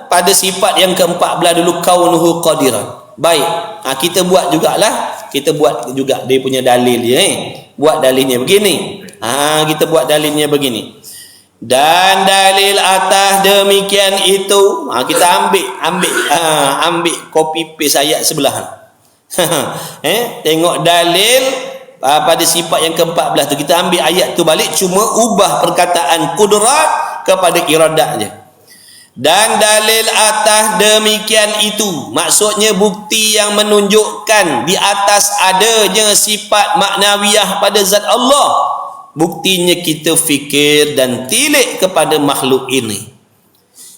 pada sifat yang ke-14 dulu kaunuhu qadiran. Baik, kita buat jugalah. Kita buat juga dia punya dalil dia Buat dalilnya begini. Kita buat dalilnya begini. Dan dalil atas demikian itu, kita ambil copy paste ayat sebelah. Tengok dalil pada sifat yang ke-14 tu, kita ambil ayat tu balik, cuma ubah perkataan kudrat kepada iradat je. Dan dalil atas demikian itu, maksudnya bukti yang menunjukkan di atas adanya sifat maknawiyah pada zat Allah, buktinya kita fikir dan tilik kepada makhluk ini.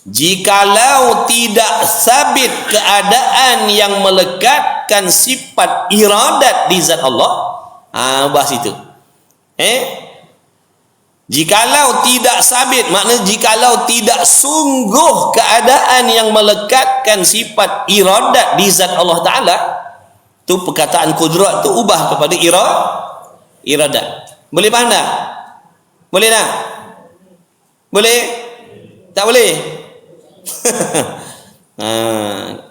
Jikalau tidak sabit keadaan yang melekatkan sifat iradat di zat Allah, bahas itu. Jikalau tidak sabit, maknanya jikalau tidak sungguh keadaan yang melekatkan sifat iradat di zat Allah Ta'ala, tu perkataan kudrat tu ubah kepada iradat. Boleh faham tak? Boleh tak? Boleh? Tak boleh?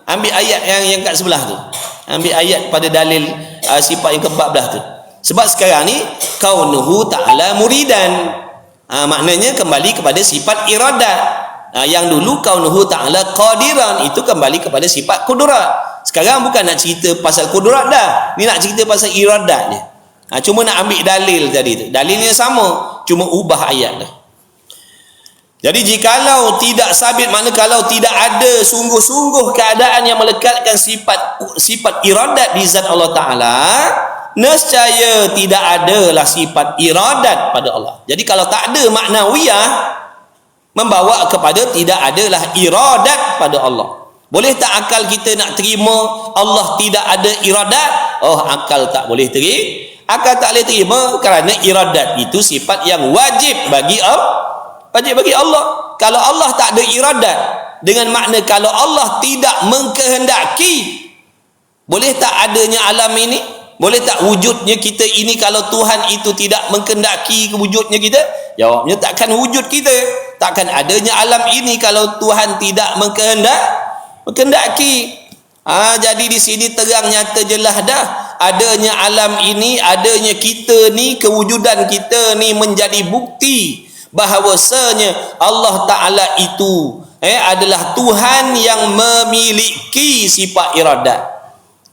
Ambil ayat yang kat sebelah tu. Ambil ayat pada dalil sifat yang ke-14 tu. Sebab sekarang ni kaunuhu ta'ala muridan, maknanya kembali kepada sifat iradat. Yang dulu kaunuhu ta'ala qadiran, itu kembali kepada sifat kudrat. Sekarang bukan nak cerita pasal kudrat dah, ni nak cerita pasal iradat je. Cuma nak ambil dalil tadi tu, dalilnya sama, cuma ubah ayat dah. Jadi jikalau tidak sabit, makna kalau tidak ada sungguh-sungguh keadaan yang melekatkan sifat iradat di zat Allah Ta'ala, nescaya tidak adalah sifat iradat pada Allah. Jadi kalau tak ada maknawiyah, membawa kepada tidak adalah iradat pada Allah. Boleh tak akal kita nak terima Allah tidak ada iradat? Oh, akal tak boleh terima. Akal tak boleh terima kerana iradat itu sifat yang wajib bagi Allah. Wajib bagi Allah. Kalau Allah tak ada iradat, dengan makna kalau Allah tidak mengkehendaki, boleh tak adanya alam ini? Boleh tak wujudnya kita ini kalau Tuhan itu tidak mengkehendaki wujudnya kita? Jawabnya takkan wujud kita, takkan adanya alam ini kalau Tuhan tidak mengkehendaki. Jadi di sini terang nyata jelas dah, adanya alam ini, adanya kita ni, kewujudan kita ni menjadi bukti bahawasanya Allah Ta'ala itu adalah Tuhan yang memiliki sifat iradat.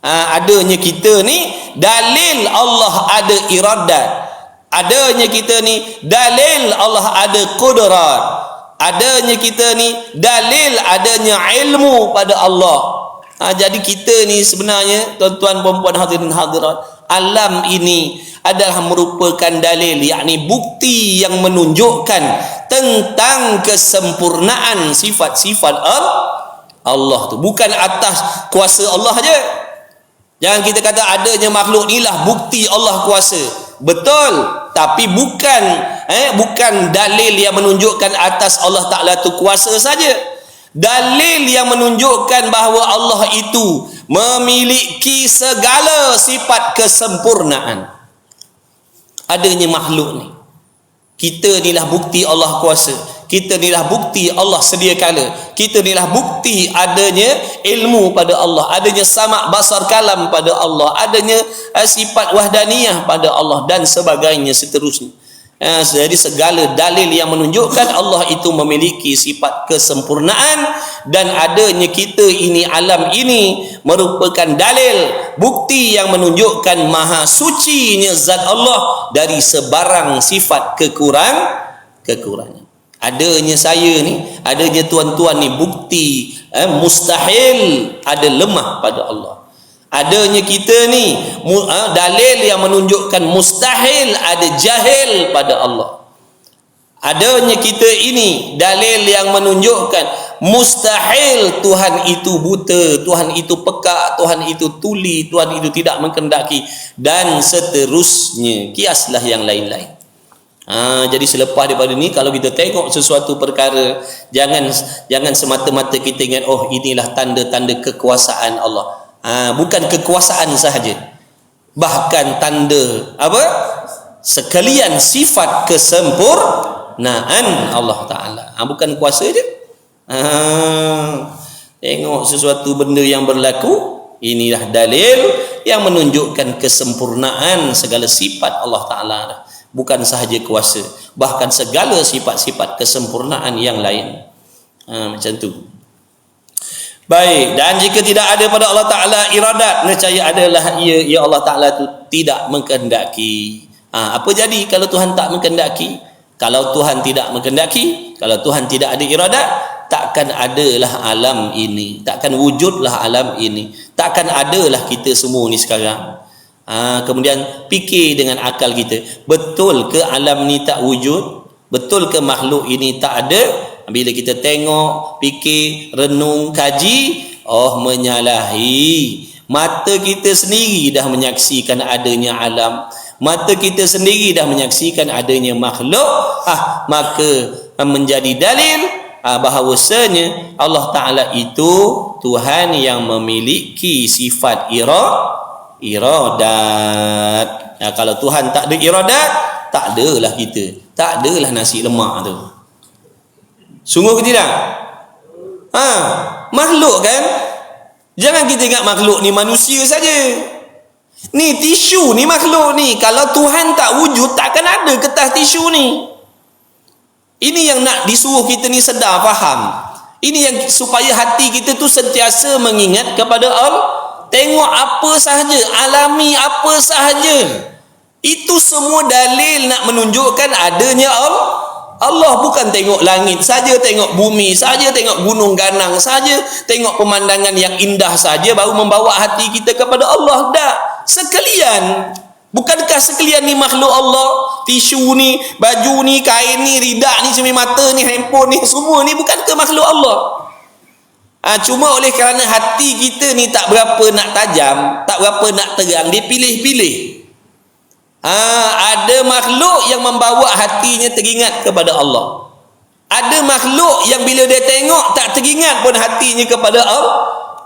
Adanya kita ni dalil Allah ada iradat, adanya kita ni dalil Allah ada qudrat, adanya kita ni dalil adanya ilmu pada Allah. Jadi kita ni sebenarnya, tuan-tuan puan-puan hadirin hadirat, alam ini adalah merupakan dalil, yakni bukti yang menunjukkan tentang kesempurnaan sifat-sifat Allah tu, bukan atas kuasa Allah je. Jangan kita kata adanya makhluk inilah bukti Allah kuasa. Betul, tapi bukan dalil yang menunjukkan atas Allah Ta'ala tu kuasa saja. Dalil yang menunjukkan bahawa Allah itu memiliki segala sifat kesempurnaan. Adanya makhluk ni, kita inilah bukti Allah kuasa, kita inilah bukti Allah sedia kala, kita inilah bukti adanya ilmu pada Allah, adanya sama' basar kalam pada Allah, adanya sifat wahdaniyah pada Allah dan sebagainya seterusnya. Jadi segala dalil yang menunjukkan Allah itu memiliki sifat kesempurnaan, dan adanya kita ini, alam ini, merupakan dalil, bukti yang menunjukkan maha sucinya zat Allah dari sebarang sifat kekurangan. Adanya saya ni, adanya tuan-tuan ni, bukti mustahil ada lemah pada Allah. Adanya kita ni dalil yang menunjukkan mustahil ada jahil pada Allah. Adanya kita ini dalil yang menunjukkan mustahil Tuhan itu buta, Tuhan itu pekak, Tuhan itu tuli, Tuhan itu tidak mengkehendaki, dan seterusnya. Kiaslah yang lain-lain. Jadi selepas daripada ni, kalau kita tengok sesuatu perkara, jangan semata-mata kita ingat oh inilah tanda-tanda kekuasaan Allah. Bukan kekuasaan sahaja, bahkan tanda sekalian sifat kesempurnaan Allah Ta'ala. Bukan kuasa je. Tengok sesuatu benda yang berlaku, inilah dalil yang menunjukkan kesempurnaan segala sifat Allah Ta'ala, bukan sahaja kuasa, bahkan segala sifat-sifat kesempurnaan yang lain. Macam tu. Baik, dan jika tidak ada pada Allah Ta'ala iradat, nescaya adalah ia Allah Ta'ala itu tidak mengkehendaki. Apa jadi kalau Tuhan tak mengkehendaki? Kalau Tuhan tidak mengkehendaki, kalau Tuhan tidak ada iradat, takkan adalah alam ini, takkan wujudlah alam ini, takkan adalah kita semua ni sekarang. Kemudian fikir dengan akal kita, betul ke alam ni tak wujud? Betul ke makhluk ini tak ada? Bila kita tengok, fikir, renung, kaji, menyalahi. Mata kita sendiri dah menyaksikan adanya alam, mata kita sendiri dah menyaksikan adanya makhluk, maka menjadi dalil bahawasanya Allah Ta'ala itu Tuhan yang memiliki sifat iradat. Kalau Tuhan tak ada iradat, tak adalah kita, tak adalah nasi lemak tu. Sungguh ke tidak? Makhluk kan? Jangan kita ingat makhluk ni manusia saja. Ni tisu ni makhluk ni. Kalau Tuhan tak wujud, takkan ada kertas tisu ni. Ini yang nak disuruh kita ni sedar, faham. Ini yang supaya hati kita tu sentiasa mengingat kepada Allah. Tengok apa sahaja, alami apa sahaja. Itu semua dalil nak menunjukkan adanya Allah. Bukan tengok langit saja, tengok bumi saja, tengok gunung ganang saja, tengok pemandangan yang indah saja baru membawa hati kita kepada Allah. Tak, sekalian. Bukankah sekalian ni makhluk Allah? Tisu ni, baju ni, kain ni, ridak ni, cermin-mata ni, handphone ni, semua ni bukankah makhluk Allah? Cuma oleh kerana hati kita ni tak berapa nak tajam, tak berapa nak terang, dia pilih-pilih. Ada makhluk yang membawa hatinya teringat kepada Allah. Ada makhluk yang bila dia tengok tak teringat pun hatinya kepada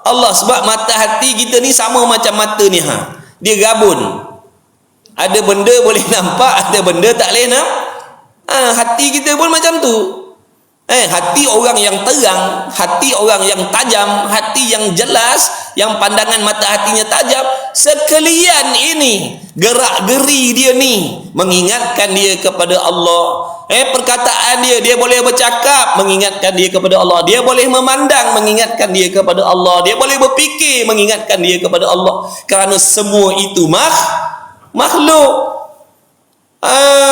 Allah. Sebab mata hati kita ni sama macam mata ni, dia gabun. Ada benda boleh nampak, ada benda tak boleh nampak. Hati kita pun macam tu. Hati orang yang terang, hati orang yang tajam, hati yang jelas, yang pandangan mata hatinya tajam, sekalian ini gerak-geri dia ni mengingatkan dia kepada Allah. Perkataan dia boleh bercakap mengingatkan dia kepada Allah, dia boleh memandang mengingatkan dia kepada Allah, dia boleh berfikir mengingatkan dia kepada Allah. Kerana semua itu makhluk.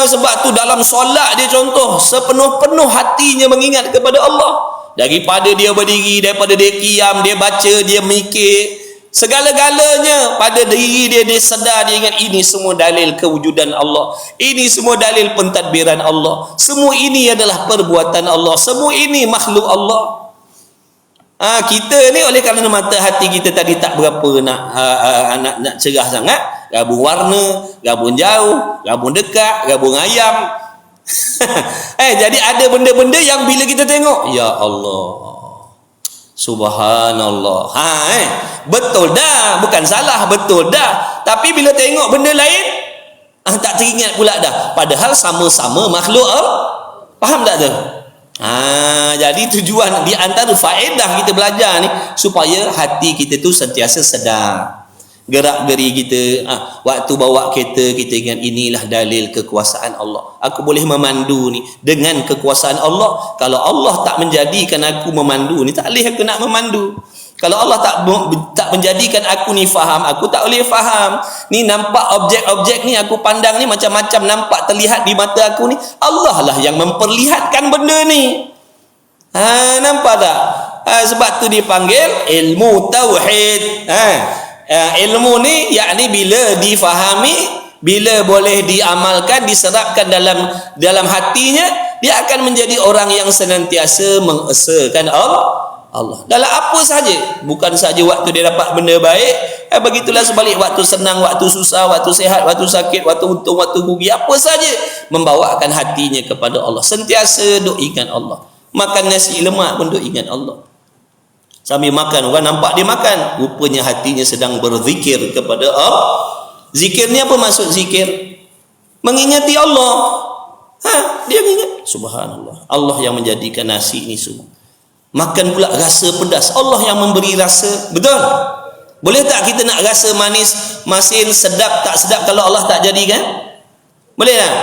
Sebab tu dalam solat dia contoh, sepenuh-penuh hatinya mengingat kepada Allah. Daripada dia berdiri, daripada dia qiyam, dia baca, dia mikir, segala-galanya pada diri dia, dia sedar, dia ingat ini semua dalil kewujudan Allah, ini semua dalil pentadbiran Allah, semua ini adalah perbuatan Allah, semua ini makhluk Allah. Kita ni oleh kerana mata hati kita tadi tak berapa nak cerah sangat, gabung warna, gabung jauh, gabung dekat, gabung ayam. Jadi ada benda-benda yang bila kita tengok, ya Allah, subhanallah. Betul dah, bukan salah, betul dah. Tapi bila tengok benda lain, tak teringat pula dah. Padahal sama-sama makhluk faham tak tu? Jadi tujuan di antara faedah kita belajar ni supaya hati kita tu sentiasa sedar. Gerak-geri kita, waktu bawa kereta kita ingat inilah dalil kekuasaan Allah. Aku boleh memandu ni dengan kekuasaan Allah. Kalau Allah tak menjadikan aku memandu ni, tak boleh aku nak memandu. Kalau Allah tak menjadikan aku ni faham, aku tak boleh faham. Ni nampak objek-objek ni aku pandang ni macam-macam nampak terlihat di mata aku ni, Allah lah yang memperlihatkan benda ni. Nampak tak? Sebab tu dipanggil ilmu tauhid. Ilmu ni yakni bila difahami, bila boleh diamalkan, diserapkan dalam hatinya, dia akan menjadi orang yang senantiasa mengesakan Allah dalam apa sahaja. Bukan sahaja waktu dia dapat benda baik, begitulah sebalik, waktu senang, waktu susah, waktu sihat, waktu sakit, waktu untung, waktu rugi, apa sahaja membawakan hatinya kepada Allah. Sentiasa duk ingat Allah. Makan nasi lemak pun duk ingat Allah. Sambil makan, orang nampak dia makan, rupanya hatinya sedang berzikir kepada Allah. Zikir ni apa maksud zikir? Mengingati Allah. Dia ingat, subhanallah, Allah yang menjadikan nasi ni semua. Makan pula rasa pedas, Allah yang memberi rasa. Betul? Boleh tak kita nak rasa manis, masin, sedap, tak sedap kalau Allah tak jadikan? Boleh tak?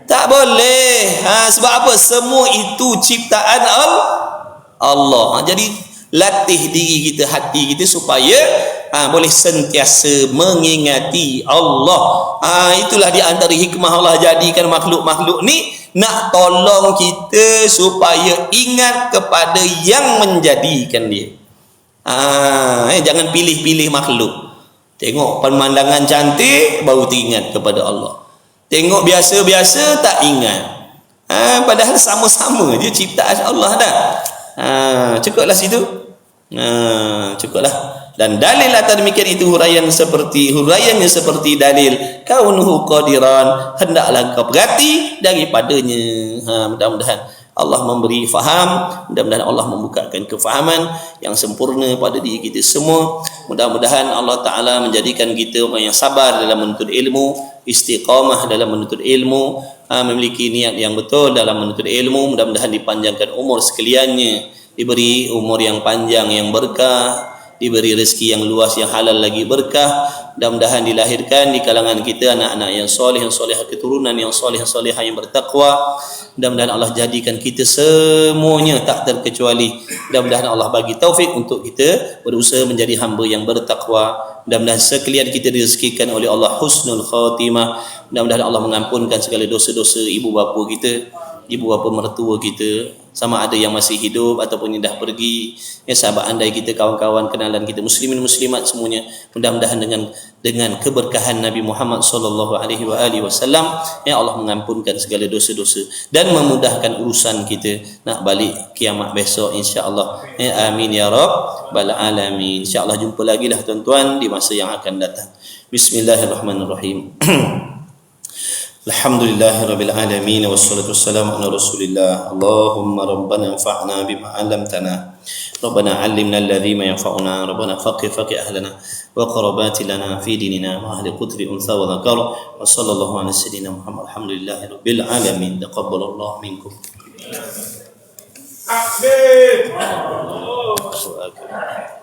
Tak boleh. Sebab apa? Semua itu ciptaan Allah. Jadi latih diri kita, hati kita supaya boleh sentiasa mengingati Allah. Itulah di antara hikmah Allah jadikan makhluk-makhluk ni nak tolong kita supaya ingat kepada yang menjadikan dia. Jangan pilih-pilih makhluk. Tengok pemandangan cantik baru teringat kepada Allah. Tengok biasa-biasa tak ingat. Padahal sama-sama je ciptaan Allah dah. Cukuplah situ. Cukuplah. Dan dalil atas demikian itu huraiannya seperti dalil kaunuhu qadiran, hendaklah kau perhati daripadanya. Mudah-mudahan Allah memberi faham, mudah-mudahan Allah membukakan kefahaman yang sempurna pada diri kita semua. Mudah-mudahan Allah Ta'ala menjadikan kita orang yang sabar dalam menuntut ilmu, istiqamah dalam menuntut ilmu, memiliki niat yang betul dalam menuntut ilmu. Mudah-mudahan dipanjangkan umur sekaliannya, diberi umur yang panjang yang berkah, diberi rezeki yang luas yang halal lagi berkah. Mudah-mudahan dilahirkan di kalangan kita anak-anak yang soleh, yang solehah, keturunan yang soleh, yang solehah, yang bertakwa. Mudah-mudahan Allah jadikan kita semuanya tak terkecuali. Mudah-mudahan Allah bagi taufik untuk kita berusaha menjadi hamba yang bertakwa. Mudah-mudahan sekalian kita direzekikan oleh Allah husnul khatimah. Mudah-mudahan Allah mengampunkan segala dosa-dosa ibu bapa kita, ibu bapa mertua kita, sama ada yang masih hidup ataupun yang dah pergi, ya, sahabat andai kita, kawan-kawan kenalan kita, muslimin muslimat semuanya. Mudah-mudahan dengan keberkahan Nabi Muhammad sallallahu alaihi wasallam, ya Allah mengampunkan segala dosa-dosa dan memudahkan urusan kita nak balik kiamat besok insya-Allah. Ya, amin ya rabbal alamin. Insya-Allah jumpa lagi lah tuan-tuan di masa yang akan datang. Bismillahirrahmanirrahim. Alhamdulillahirabbil alamin wassalatu wassalamu ala rasulillah. Allahumma rabbana anfa'na bima 'allamtana. Rabbana 'allimna alladhi ma yanfa'una. Rabbana faqih ahlana wa qarabati lana fi dinina ma ahli qutri untha wa dhakar. Wa sallallahu ala sayyidina Muhammad. Alhamdulillahirabbil alamin. Taqabbalallahu minkum. Amin. Allahu akbar.